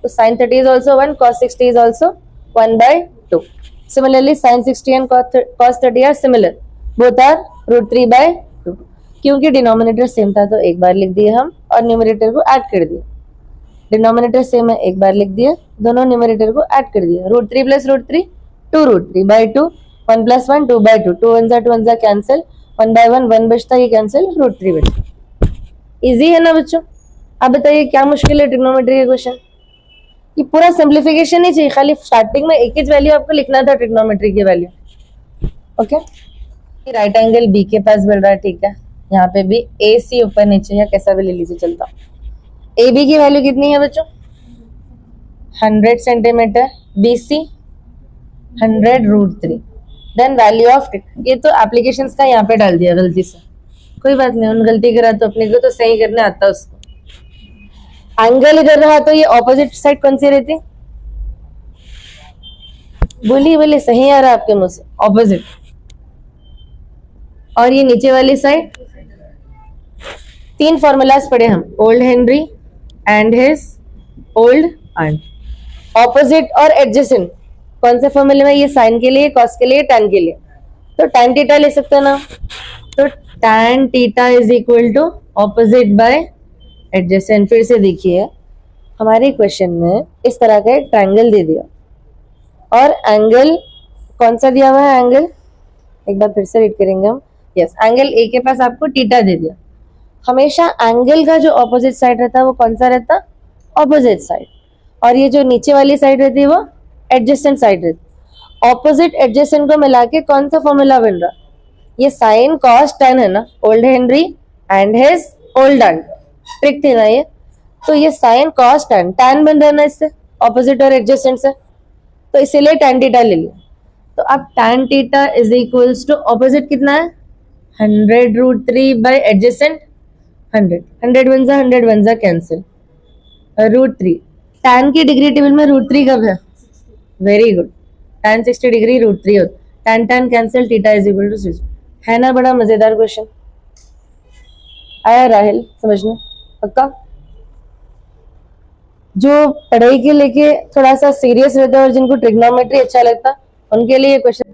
तो sin 30 is also 1 cos 60 is also 1/2। Similarly, sin 60 and cos 30 are similar. Both are √3/2. क्योंकि डिनोमिनेटर सेम था तो एक बार लिख दिए हम और न्यूमरेटर को ऐड कर दिया। डिनोमिनेटर सेम है, एक बार लिख दिए, दोनों न्यूमरेटर को ऐड कर दिया। √3 + √3 2 √3/2 1 + 1 2/2 2 1 ज़ा 2 1 ज़ा कैंसिल 1/1 1 बचता, ये कैंसिल √3 बचता। इजी है ना बच्चों। अब बताइए क्या मुश्किल है ट्रिग्नोमेट्री का क्वेश्चन। ये पूरा सिंप्लीफिकेशन नहीं चाहिए, खाली स्टार्टिंग में एक ही वैल्यू आपको लिखना था ट्रिग्नोमेट्री की value. Okay, right angle B के पास बढ़ रहा है, ठीक है। यहाँ पे भी ए सी ऊपर नीचे या कैसा भी ले लीजिए चलता। ए बी की वैल्यू कितनी है बच्चों, 100 centimetre, B C 100√3। Then value of, ये तो एप्लीकेशंस का यहाँ पे डाल दिया गलती से, कोई बात नहीं, उन गलती करा तो अपने को तो सही करने आता है उसको। एंगल इधर रहा तो ये ऑपोजिट साइड कौन सी रहती, बोलिए बोलिए, सही आ रहा है आपके मुंह से, ऑपोजिट। और ये नीचे वाली साइड, 3 फॉर्मूलाज पढ़े हम, old Henry and his old aunt. Opposite और एडजेसेंट कौन से फॉर्मूले में, ये साइन के लिए, कॉस के लिए, टैन के लिए, तो टैन थीटा ले सकते हैं ना, तो tan theta is equal to opposite by adjacent. फिर से देखिए हमारे क्वेश्चन में इस तरह का एक ट्रायंगल दे दिया और एंगल कौन सा दिया हुआ है, एंगल एक बार फिर से रीड करेंगे हम। यस, एंगल ए के पास आपको थीटा दे दिया। हमेशा एंगल का जो ऑपोजिट साइड रहता है वो कौन सा रहता, ऑपोजिट साइड, और ये जो नीचे वाली साइड रहती है वो एडजेसेंट साइड रहती। ऑपोजिट एडजेसेंट को मिला के कौन सा फॉर्मूला बन रहा, ये साइन कॉस टैन है ना, old Henry and his old aunt, trick थी ना ये। तो ये साइन कॉस टैन, टैन बन रहा है ना इससे, ऑपोजिट और एडजेसेंट से, तो इसीलिए टैन थीटा ले लिया। तो अब tan theta is equals to opposite कितना है, 100√3 बाय एडजेसेंट 100 100 1 ज़ा 100 1 ज़ा कैंसिल √3। टैन की डिग्री टेबल में √3 कब है, वेरी गुड, टैन 60 डिग्री √3 होता, tan tan cancel, theta is equal to 6। है ना बड़ा मजेदार क्वेश्चन, आया राहिल समझने पक्का। जो पढ़ाई के लेके थोड़ा सा सीरियस रहता है और जिनको ट्रिग्नोमेट्री अच्छा लगता है उनके लिए क्वेश्चन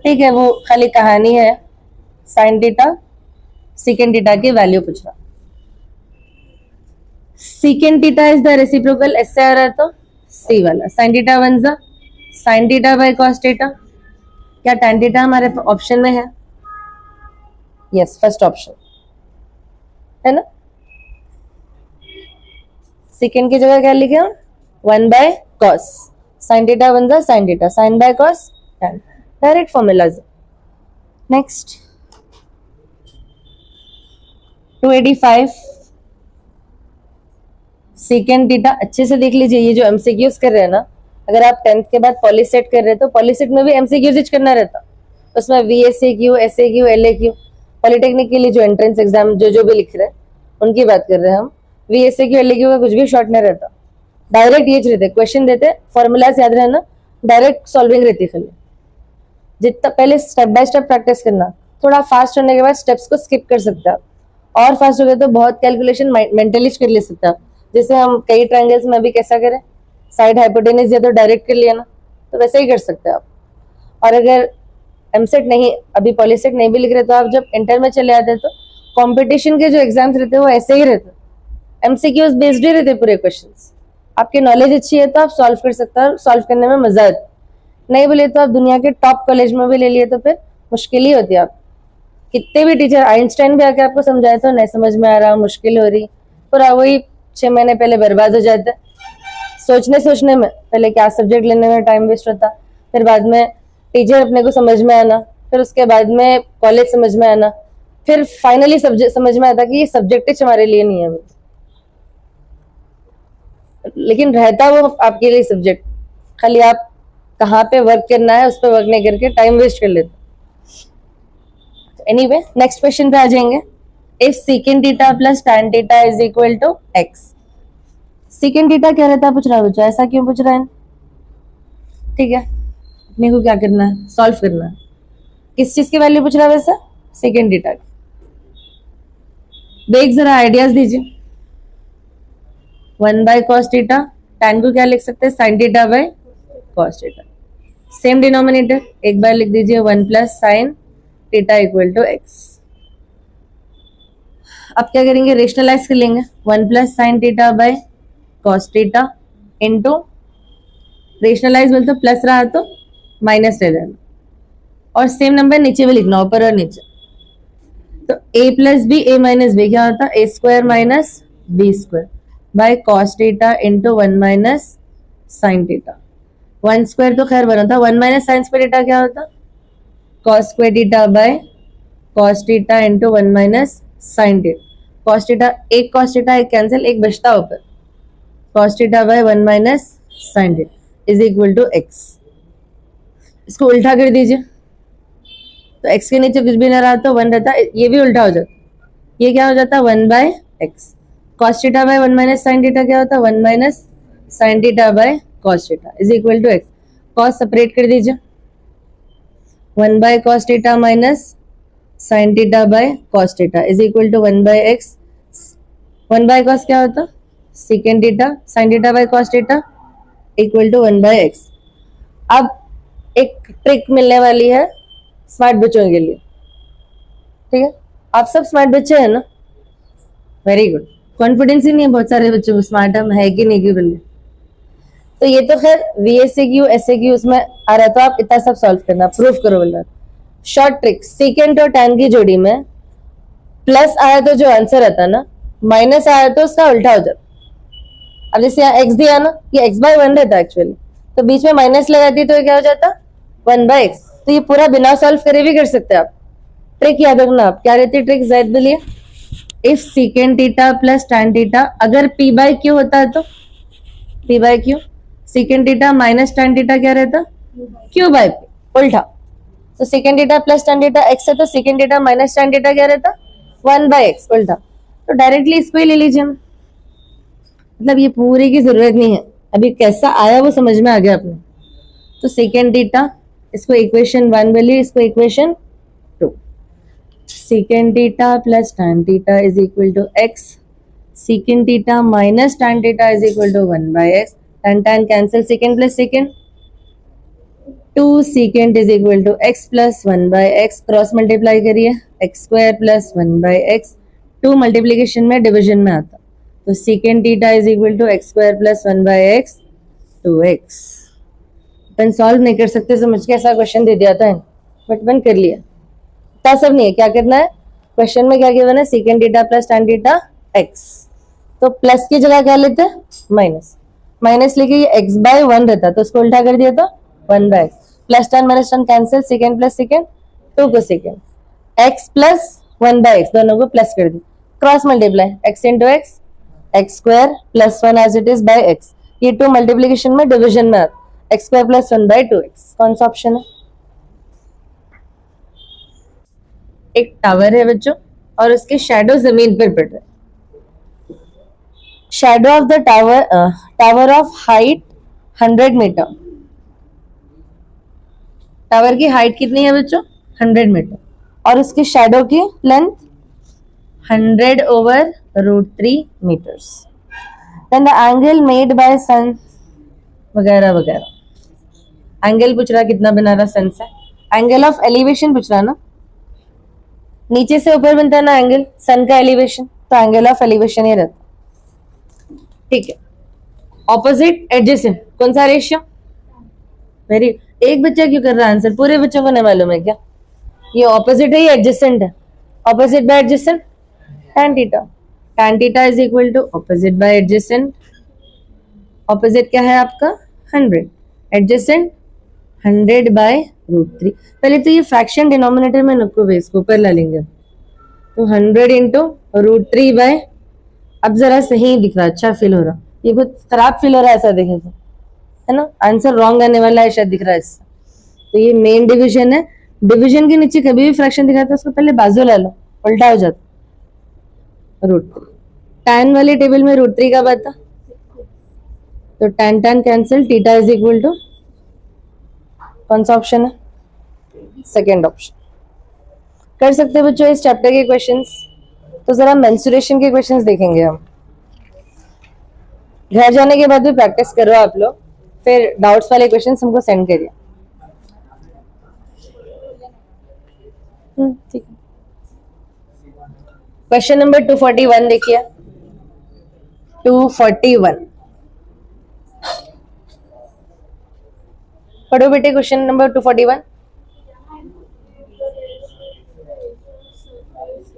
ठीक है, वो खाली कहानी है। साइन थीटा सेकेंड थीटा की वैल्यू पूछ रहा, second theta is the reciprocal, ऐसे आ रहा है तो सी वाला, साइन थीटा 1 ज़ा sine theta by cos theta. क्या टैन थीटा हमारे ऑप्शन में है, यस फर्स्ट ऑप्शन है ना। सेकेंड की जगह क्या लिखे हम, 1/cos, साइन थीटा 1 ज़ा sine theta, sine by cos tan, direct formulas. Next 285 secant theta, अच्छे से देख लीजिए, ये जो एमसीक्यूज कर रहे हैं ना, अगर आप 10th के बाद पॉलीसेट कर रहे हो तो पॉलीसेट में भी एमसीक्यूज करना रहता, उसमें VSAQ SAQ LAQ, पॉलिटेक्निक के लिए जो एंट्रेंस एग्जाम जो भी लिख रहे हैं उनकी बात कर रहे हैं हम। VSAQ LAQ का कुछ भी शॉर्ट नहीं रहता, डायरेक्ट ये रहते, क्वेश्चन देते, फॉर्मूलाज याद रहना, डायरेक्ट सॉल्विंग रहती है खाली। जितना पहले स्टेप बाय स्टेप प्रैक्टिस करना, थोड़ा फास्ट होने के बाद स्टेप्स को स्किप कर सकते हो आप, और फास्ट हो गए तो बहुत कैलकुलेशन मेंटली कर ले सकते हो। जैसे हम कई ट्रायंगल्स में भी कैसा करें, साइड हाइपोटेनस या तो डायरेक्ट कर लिया ना, तो वैसे ही कर सकते हो आप। और अगर एमसेट नहीं, अभी पॉलीसेट नहीं भी लिख रहे तो आप जब इंटर में चले आते तो कंपटीशन के जो एग्जाम्स रहते हैं वो ऐसे ही रहते, एमसीक्यूज बेस्ड ही रहते पूरे क्वेश्चंस। आपकी नॉलेज अच्छी है तो आप सॉल्व कर सकते हो, सॉल्व करने में मजा आता है। नहीं बोले तो आप दुनिया के टॉप कॉलेज में भी ले लिए तो फिर मुश्किल ही होती है। आप कितने भी टीचर, आइंस्टाइन भी आके आपको समझाए तो नहीं समझ में आ रहा, मुश्किल हो रही, पूरा वही 6 महीने पहले बर्बाद हो जाता है। सोचने में पहले क्या सब्जेक्ट लेने में टाइम वेस्ट होता, फिर बाद में टीचर अपने को समझ में आना, फिर उसके बाद में कॉलेज समझ में आना, फिर फाइनली सब्जेक्ट समझ में आता कि ये सब्जेक्ट ही हमारे लिए नहीं है। लेकिन रहता वो आपके लिए सब्जेक्ट, खाली आप कहाँ पे वर्क करना है उस पर वर्क नहीं करके टाइम वेस्ट कर लेते। एनीवे नेक्स्ट क्वेश्चन पे आ जाएंगे। If secant theta plus tan theta is equal to x, secant theta क्या रहता है पूछ रहा है बच्चा, ऐसा क्यों पूछ रहा है? ठीक है, अपने को क्या करना है, सॉल्व करना है। किस चीज की वैल्यू पूछ रहा है वैसे? सेकेंड थीटा की। देख जरा आइडियाज दीजिए। 1 बाय कॉस थीटा, tan को क्या लिख सकते हैं, sin theta by cos theta. Same denominator, एक बार लिख दीजिए 1 plus sine theta equal to x। अब क्या करेंगे, रेशनलाइज कर लेंगे। 1 plus sine theta by cos theta into, rationalise बोलते प्लस रहा तो माइनस ले लेना, और सेम नंबर नीचे भी लिखना, ऊपर और नीचे। तो a plus b, a minus b क्या होता है, a square minus b square by cos theta into 1 minus sine theta. 1 square तो खैर बना था, 1 माइनस साइन स्क्वायर थीटा क्या होता, cos square theta by cos theta into 1 minus sine theta. Cos theta, एक कॉस थीटा एक कैंसिल, एक बचता ऊपर, cos theta by 1 minus sine theta is equal to x। इसको उल्टा कर दीजिए, तो x के नीचे कुछ भी ना रहा तो 1 रहता, ये भी उल्टा हो जाता, ये क्या हो जाता 1 by x. Cos theta by 1 minus sine theta क्या होता, 1 minus sine theta by cos theta is equal to x। Cos separate कर दीजिए, 1 by cos theta minus sine theta by cos theta is equal to 1 by x. 1 by cos क्या होता, secant theta, sine theta by cos theta equal to 1 by x. अब एक ट्रिक मिलने वाली है स्मार्ट बच्चों के लिए, ठीक है? आप सब स्मार्ट बच्चे हैं ना, वेरी गुड। कॉन्फिडेंस ही नहीं है बहुत सारे बच्चों को, स्मार्ट हम है कि नहीं कि बोले। तो ये तो खैर VSAQ SAQ उसमें आ रहा, तो आप इतना सब सॉल्व करना, प्रूफ करो बोला। शॉर्ट ट्रिक, सेकेंड और tan की जोड़ी में प्लस आया तो जो आंसर आता ना, माइनस आया तो उसका उल्टा हो जाता। अब जैसे यहाँ x दिया ना, ये x बाय 1 रहता एक्चुअली, तो बीच में माइनस लगाती तो क्या हो जाता 1 बाय एक्स। तो ये पूरा बिना सॉल्व करे भी कर सकते हैं आप। ट्रिक याद रखना, आप क्या रहती है ट्रिक, ज़ायद बोलिए। If secant theta plus tan theta, अगर p बाय q होता है तो p by q, secant theta minus tan theta क्या रहता, q बाय p, उल्टा। तो second theta plus tan theta x है, तो second theta minus tan theta क्या रहता 1 बाय एक्स, उल्टा। तो डायरेक्टली इसको ही ले लीजिए, मतलब ये पूरी की जरूरत नहीं है, अभी कैसा आया वो समझ में आ गया आपने। तो सेकेंड थीटा, इसको इक्वेशन 1 बोलिए, इसको equation 2। Second theta plus tan theta is equal to x, second theta minus tan theta is equal to 1 by X. tan cancel, second plus second, 2 second is equal to x plus 1 by X. Cross multiply करिए, X square plus 1 by X. 2 multiplication में डिविजन में आता, तो second theta is equal to X square plus 1 by X, 2x। Upon solve नहीं कर सकते समझ के, ऐसा क्वेश्चन दे दिया था, बट अपन कर लिया। इतना सब नहीं है, क्या करना है, क्वेश्चन में क्या गिवन है, second theta plus tan theta x, तो प्लस की जगह क्या लेते हैं, माइनस। माइनस लेके ये x बाय 1 रहता, तो उसको उल्टा कर दिया तो 1 by X. Plus tan minus tan cancel, second plus second, 2 को second, x plus 1 by X, दोनों को प्लस कर दी। Cross multiply, x into X, X square plus 1 as it is by X. ये 2 मल्टीप्लीकेशन में डिविजन में आता, x square plus 1 bye 2x। कौन सा ऑप्शन है? एक टावर है बच्चों, और उसके शैडो जमीन पर पड़ रहे हैं। Shadow of the tower, tower of height 100 metre. Tower की हाइट कितनी है बच्चों, 100 मीटर, और उसकी शैडो की length 100 over √3 meters. Then the angle made by sun, वगैरह वगैरह। एंगल पूछ रहा कितना बना रहा सन से, एंगल ऑफ एलिवेशन पूछ रहा ना, नीचे से ऊपर बनता है ना एंगल, सन का एलिवेशन, तो एंगल ऑफ एलिवेशन ही रहता, ठीक है। ऑपोजिट एडजेसेंट, कौन सा रेशियो? वेरी, एक बच्चा क्यों कर रहा है आंसर, पूरे बच्चों को नहीं मालूम है क्या? ये ऑपोजिट है, ये एडजेसेंट है। Opposite by adjacent tan theta, tan theta is equal to opposite by adjacent. Opposite क्या है आपका 100, एडजेसेंट 100 बाय √3। पहले तो ये फ्रैक्शन डिनोमिनेटर में नको बेस को ऊपर ला लेंगे, तो 100 इंटू √3 बाय, अब जरा सही दिख रहा, अच्छा फील हो रहा, ये बहुत खराब फील हो रहा है ऐसा देखे तो, है ना? आंसर रॉन्ग आने वाला है शायद दिख रहा है इससे। तो ये मेन डिवीजन है, डिवीजन के नीचे कभी भी फ्रैक्शन दिखाता है उसको पहले बाजू ला लो, उल्टा हो जाता। √3 tan वाले टेबल में √3 का आता, तो tan tan कैंसिल, थीटा इज इक्वल टू कौन सा ऑप्शन है? Second option. कर सकते हैं बच्चों इस चैप्टर के क्वेश्चंस। तो जरा मेंसुरेशन के क्वेश्चंस देखेंगे हम, घर जाने के बाद भी प्रैक्टिस करो आप लोग, फिर डाउट्स वाले क्वेश्चंस हमको सेंड करिए। ठीक है। क्वेश्चन नंबर 241 देखिए, 241 पढ़ो बेटे। क्वेश्चन नंबर 241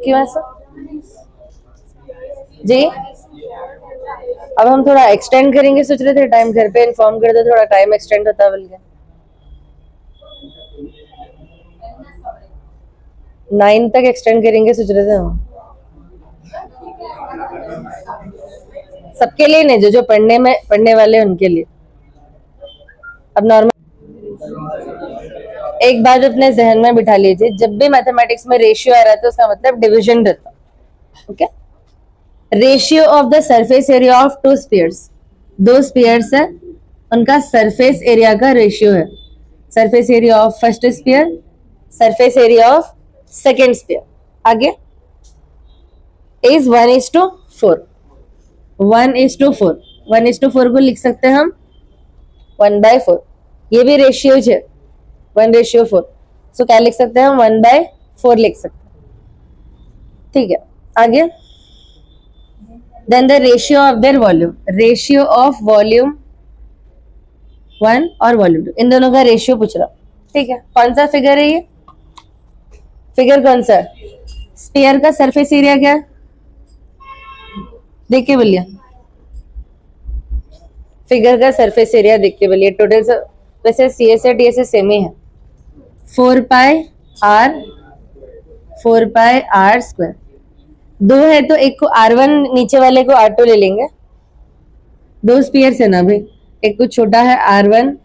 क्यों ऐसा जी? अब हम थोड़ा एक्सटेंड करेंगे सोच रहे थे, टाइम घर पे इन्फॉर्म कर दो, थोड़ा टाइम एक्सटेंड होता बोल के 9 तक एक्सटेंड करेंगे सोच रहे थे हम, सबके लिए नहीं, जो जो पढ़ने वाले हैं उनके लिए। अब नॉर्मल एक बात अपने जहन में बिठा लीजिए, जब भी मैथमेटिक्स में रेशियो आ रहा है तो उसका मतलब डिवीजन रहता है। Okay, ratio of the surface area of 2 spheres, 2 spheres है, उनका सरफेस एरिया का रेशियो है। Surface area of first sphere, surface area of second sphere, आगे इज 1:4, 1:4, 1:4 को लिख सकते हैं हम 1/4, ये भी रेशियो है 1:4, सो क्या लिख सकते हैं हम 1/4 लिख सकते हैं। ठीक है, आगे then the ratio of their volume, ratio of volume 1 और वॉल्यूम 2, इन दोनों का रेशियो पूछ रहा। ठीक है, कौन सा फिगर है ये? फिगर कौन सा है? स्फीयर का सरफेस एरिया क्या है देख के बोलिए, फिगर का सरफेस एरिया देख के बोलिए। टोटल वैसे CS और TS सेम ही है, 4πr, 4πr स्क्वायर। 2 है तो एक को R1, नीचे वाले को R2 ले लेंगे, 2 स्फीयर्स है ना भाई, एक को छोटा है R1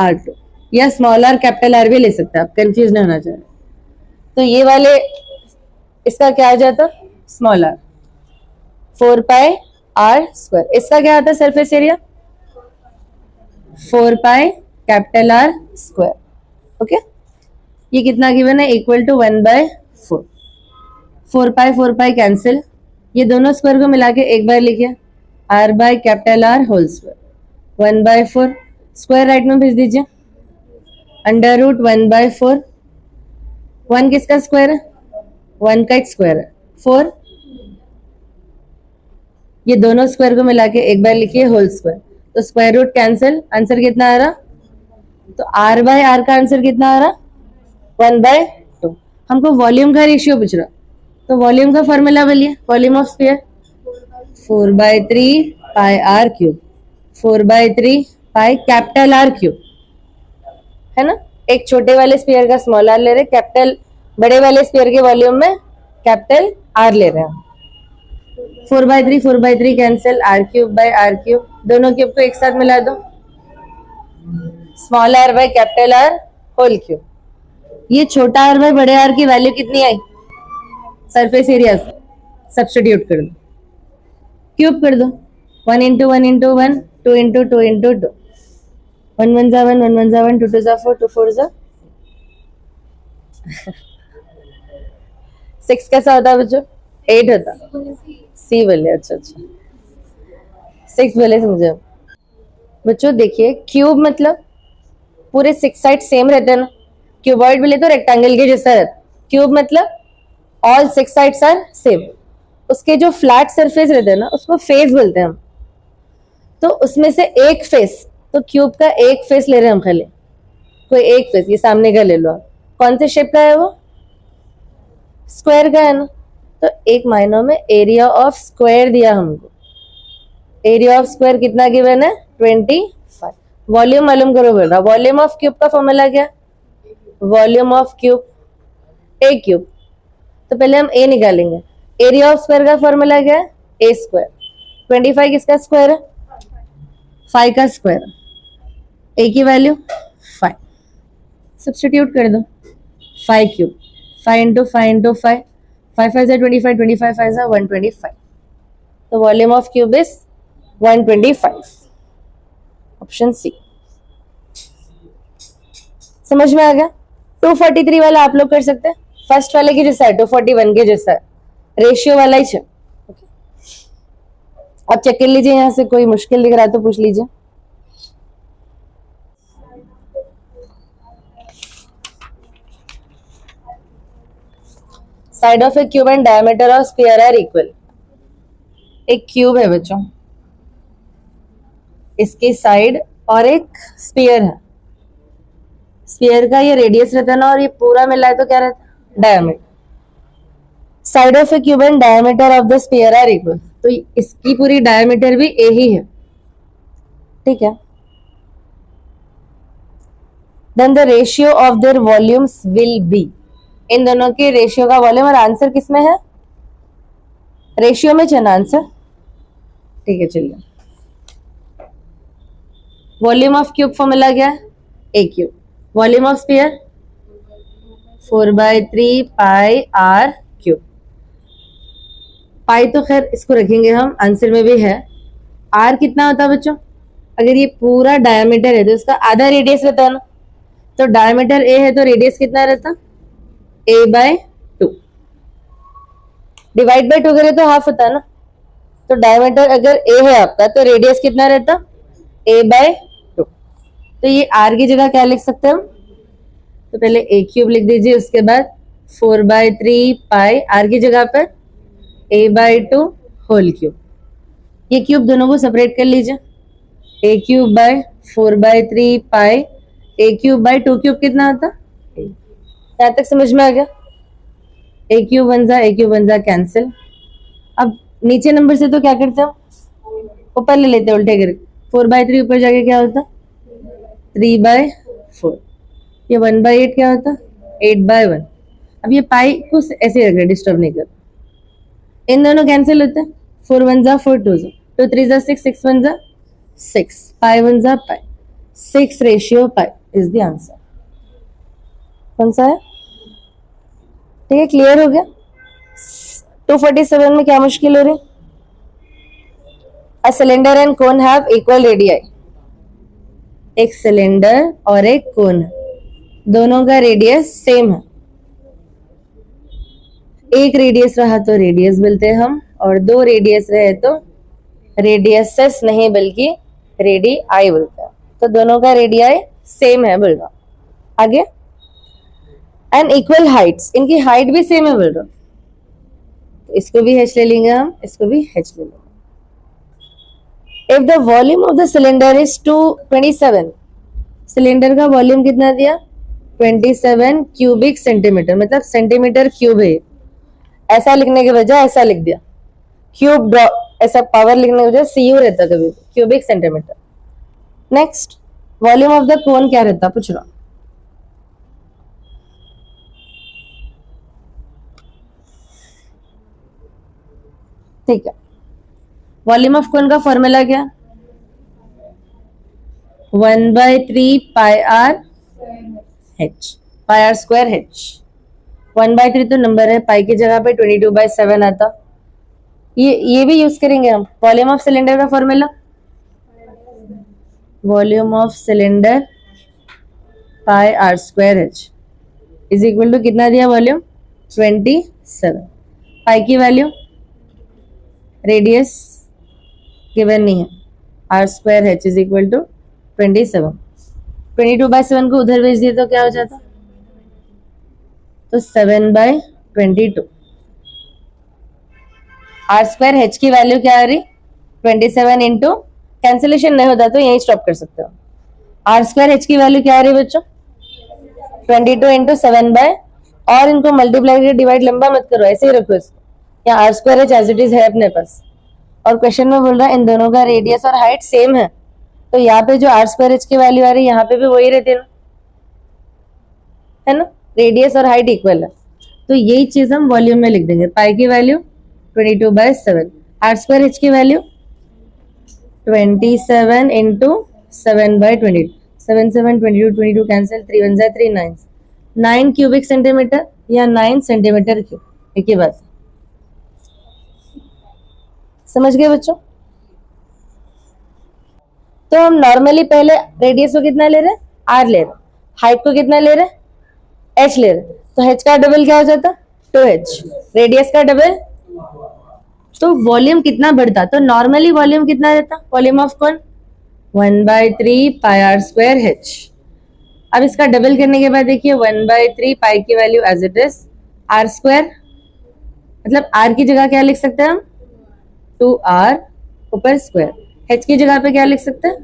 R2, या स्मॉल R कैपिटल R भी ले सकते हैं आप, कंफ्यूज नहीं होना चाहिए। तो ये वाले इसका क्या आ जाता? Small r, 4πr square. इसका क्या आता है surface area? 4π capital R square. Okay, ये कितना गिवन है? Equal to 1/4। 4π कैंसिल, ये दोनों स्क्वायर को मिला के एक बार लिखिए, r by capital R whole square, 1/4 square right में भेज दीजिए, √1/4। 1 किसका स्क्वायर है? 1 का एक स्क्वायर है, 4, ये दोनों स्क्वायर को मिला के एक बार लिखिए होल स्क्वायर, तो स्क्वायर रूट कैंसिल, आंसर कितना आ रहा? तो r बाय r का आंसर कितना आ रहा? 1/2। हमको वॉल्यूम का रेशियो पूछ रहा, तो वॉल्यूम का फॉर्मूला बोलिए, volume of sphere 4/3 pi r cube, 4/3 pi capital R cube, है ना? एक छोटे वाले स्फीयर का स्मॉल r ले रहे, कैपिटल बड़े वाले स्फीयर के वॉल्यूम में कैपिटल R ले रहे हैं। 4/3 cancel, r cube by r cube, दोनों क्यूब को एक साथ मिला दो, small r by capital R whole cube. ये छोटा r बाय बड़े R की वैल्यू कितनी आई? सरफेस एरिया से सब्स्टिट्यूट कर दो, क्यूब कर दो, 1 × 1 × 1, 2 × 2 × 2, 1 1 जा 1, 1 1 जा 1, 2 2 जा 4, 2 4 जा 6 कैसा होता है बच्चों? 8 होता, सी बोले, अच्छा 6 बोले समझे बच्चों। देखिए क्यूब मतलब पूरे 6 साइड सेम रहते हैं ना, क्यूबॉइड बोले तो रेक्टेंगल के जैसा रहता, क्यूब मतलब ऑल 6 साइड्स आर सेम। उसके जो फ्लैट सरफेस रहते हैं ना उसको फेस बोलते हैं हम, तो उसमें से एक फेस, तो क्यूब का एक फेस ले रहे हैं हम खाली, कोई एक फेस, ये सामने का ले लो आप, कौन से शेप का है वो, स्क्वायर का है ना। तो एक मायनों में एरिया ऑफ स्क्वायर दिया हमको, एरिया ऑफ स्क्वायर कितना गिवन है 25। वॉल्यूम मालूम करो बोल रहा, वॉल्यूम ऑफ क्यूब का फॉर्मूला क्या, volume of cube A cube, तो पहले हम ए निकालेंगे, एरिया ऑफ स्क्वायर का फॉर्मूला क्या है ए स्क्वायर, 25 किसका स्क्वायर है 5 का स्क्वायर, ए की वैल्यू 5, सब्स्टिट्यूट कर दो 5 क्यूब, 5 इंटू 5 इंटू 5, 5 5 25, 25 5 125, तो volume of cube is 125, option C. समझ में आ गया। 243 वाला आप लोग कर सकते हैं, फर्स्ट वाले की जैसा है 241 के जैसा है, रेशियो वाला ही है। आप चेक कर लीजिए, यहाँ से कोई मुश्किल दिख रहा है तो पूछ लीजिए। Side of a cube and diameter of sphere are equal. एक क्यूब है बच्चों, इसकी साइड और एक स्फीयर है, स्फीयर का ये रेडियस रहता है ना, और ये पूरा मिला है तो क्या रहता है diameter. Side of a cube and diameter of the sphere are equal, तो इसकी पूरी डायमीटर भी ए ही है, ठीक है। Then the ratio of their volumes will be, इन दोनों के रेशियो का वॉल्यूम, और आंसर किसमें है रेशियो में चना आंसर, ठीक है। चलिए वॉल्यूम ऑफ क्यूब फॉर्मूला क्या है a cube, volume of sphere 4/3 pi r cube, pi तो खैर इसको रखेंगे हम, आंसर में भी है। आर कितना होता है बच्चों, अगर ये पूरा डायमीटर है तो इसका आधा रेडियस रहता है ना, तो डायमीटर ए है तो रेडियस कितना रहता a/2, डिवाइड बाय 2 करें तो हाफ होता है ना, तो डायमीटर अगर ए है आपका तो रेडियस कितना रहता a/2, तो ये आर की जगह क्या लिख सकते हैं हम, तो पहले ए क्यूब लिख दीजिए, उसके बाद 4/3 पाई आर की जगह पर a/2 होल क्यूब, ये क्यूब दोनों को सेपरेट कर लीजिए, a cube by 4/3 pi a cube by 2 cube कितना होता, यहाँ तक समझ में आ गया। ए क्यूब बन जा कैंसिल। अब नीचे नंबर से तो क्या करते हो, ऊपर ले लेते हैं उल्टे करके, 4/3 ऊपर जाके क्या होता 3/4, ये 1/8 क्या होता 8/1। अब ये पाई को ऐसे रख रहे, डिस्टर्ब नहीं कर, इन दोनों कैंसिल होते हैं, 4 1 जा 4 2 जा 2 3 जा 6 6 1 जा 6, पाई 1 जा पाई, 6 ratio pi is the answer. कौन सा है, ठीक है, क्लियर हो गया। 247 में क्या मुश्किल हो रही, a cylinder and cone have equal radii, एक सिलेंडर और एक कोन है, दोनों का रेडियस सेम है, एक रेडियस रहा तो रेडियस बोलते हैं हम, और 2 रेडियस रहे तो रेडियसेस नहीं बल्कि रेडियाई बोलते हैं, तो दोनों का रेडियाई सेम है बोल रहा। आगे एंड इक्वल हाइट्स, इनकी हाइट भी सेम है बोल रहा, इसको भी h ले लेंगे हम, इसको भी h ले लेंगे। If the volume of the cylinder is 27, cylinder का वॉल्यूम कितना दिया 27 क्यूबिक सेंटीमीटर, मतलब सेंटीमीटर क्यूब है, ऐसा लिखने के बजाय ऐसा लिख दिया क्यूब, ऐसा पावर लिखने के बजाय CU रहता कभी, cubic centimetre. Next volume of the cone क्या रहता पूछ रहा, ठीक है। वॉल्यूम ऑफ कोन का फॉर्मूला क्या 1/3 pi r h, pi r square h, 1/3 तो नंबर है, पाई की जगह पे 22/7 आता, ये भी यूज करेंगे हम। वॉल्यूम ऑफ सिलेंडर का formula, volume of cylinder pi r square h is equal to कितना दिया वॉल्यूम 27, पाई की वैल्यू रेडियस गिवन नहीं है, r square h is equal to 27, 22/7 को उधर भेज दिए तो क्या हो जाता, तो 7/22, आर स्क्वायर h की वैल्यू क्या आ रही 27 इंटू कैंसिलेशन नहीं होता तो यहीं स्टॉप कर सकते हो। आर स्क्वायर एच की वैल्यू क्या आ रही है बच्चों? 22 इंटू 7/, और इनको मल्टीप्लाई करके डिवाइड लंबा मत करो, ऐसे ही रखो इसको। या r square h as it is है अपने पास, और क्वेश्चन में बोल रहा है इन दोनों का रेडियस और हाइट सेम है, तो यहाँ पे जो आर स्क्वायर एच की वैल्यू आ रही है यहाँ पे भी वही रहती है ना, रेडियस और हाइट इक्वल है। तो यही चीज हम वॉल्यूम में लिख देंगे। पाई की वैल्यू 22/7, आर स्क्वायर एच की value 27 into 7/22, 7 7 22 22 cancel, 3 1 3 9, 9 cubic centimetre या 9 सेंटीमीटर क्यूब, एक ही बात। समझ गए बच्चों? तो हम नॉर्मली पहले रेडियस को कितना ले रहे हैं? आर ले रहे, हाइट को कितना ले रहे हैं? एच ले रहे, तो एच का डबल क्या हो जाता? 2h, रेडियस का डबल, तो वॉल्यूम कितना बढ़ता? तो नॉर्मली वॉल्यूम कितना रहता? वॉल्यूम ऑफ कौन? 1/3 पाई आर स्क्वायर h। अब इसका डबल करने के बाद देखिए 1/3 पाई की value as it is r square, मतलब आर की जगह क्या लिख सकते हैं हम? 2r ऊपर स्क्वायर, h की जगह पे क्या लिख सकते हैं?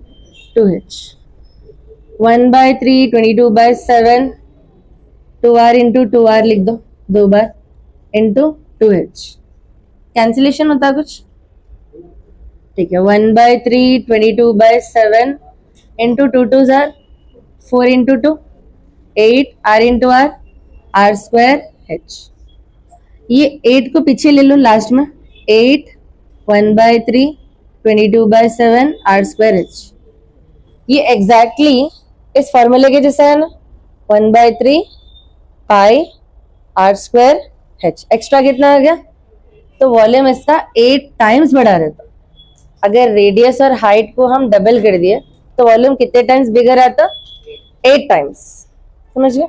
2h। 1/3 22/7, 2r इंटू 2r लिख दो 2 बार, इंटू 2h। कैंसिलेशन होता कुछ? ठीक है, 1/3 22/7 into 2 2 jar 4 into 2 8, r into r, r square h। ये 8 को पीछे ले लो लास्ट में, 8 1/3 22/7 r स्क्वायर h। ये एग्जैक्टली इस फॉर्मूले के जैसा है ना, 1/3 पाई r स्क्वायर h। एक्स्ट्रा कितना आ गया? तो वॉल्यूम इसका 8 टाइम्स बढ़ा रहता। अगर रेडियस और हाइट को हम डबल कर दिए तो वॉल्यूम कितने टाइम्स बिगर आता? 8 टाइम्स। समझ गए?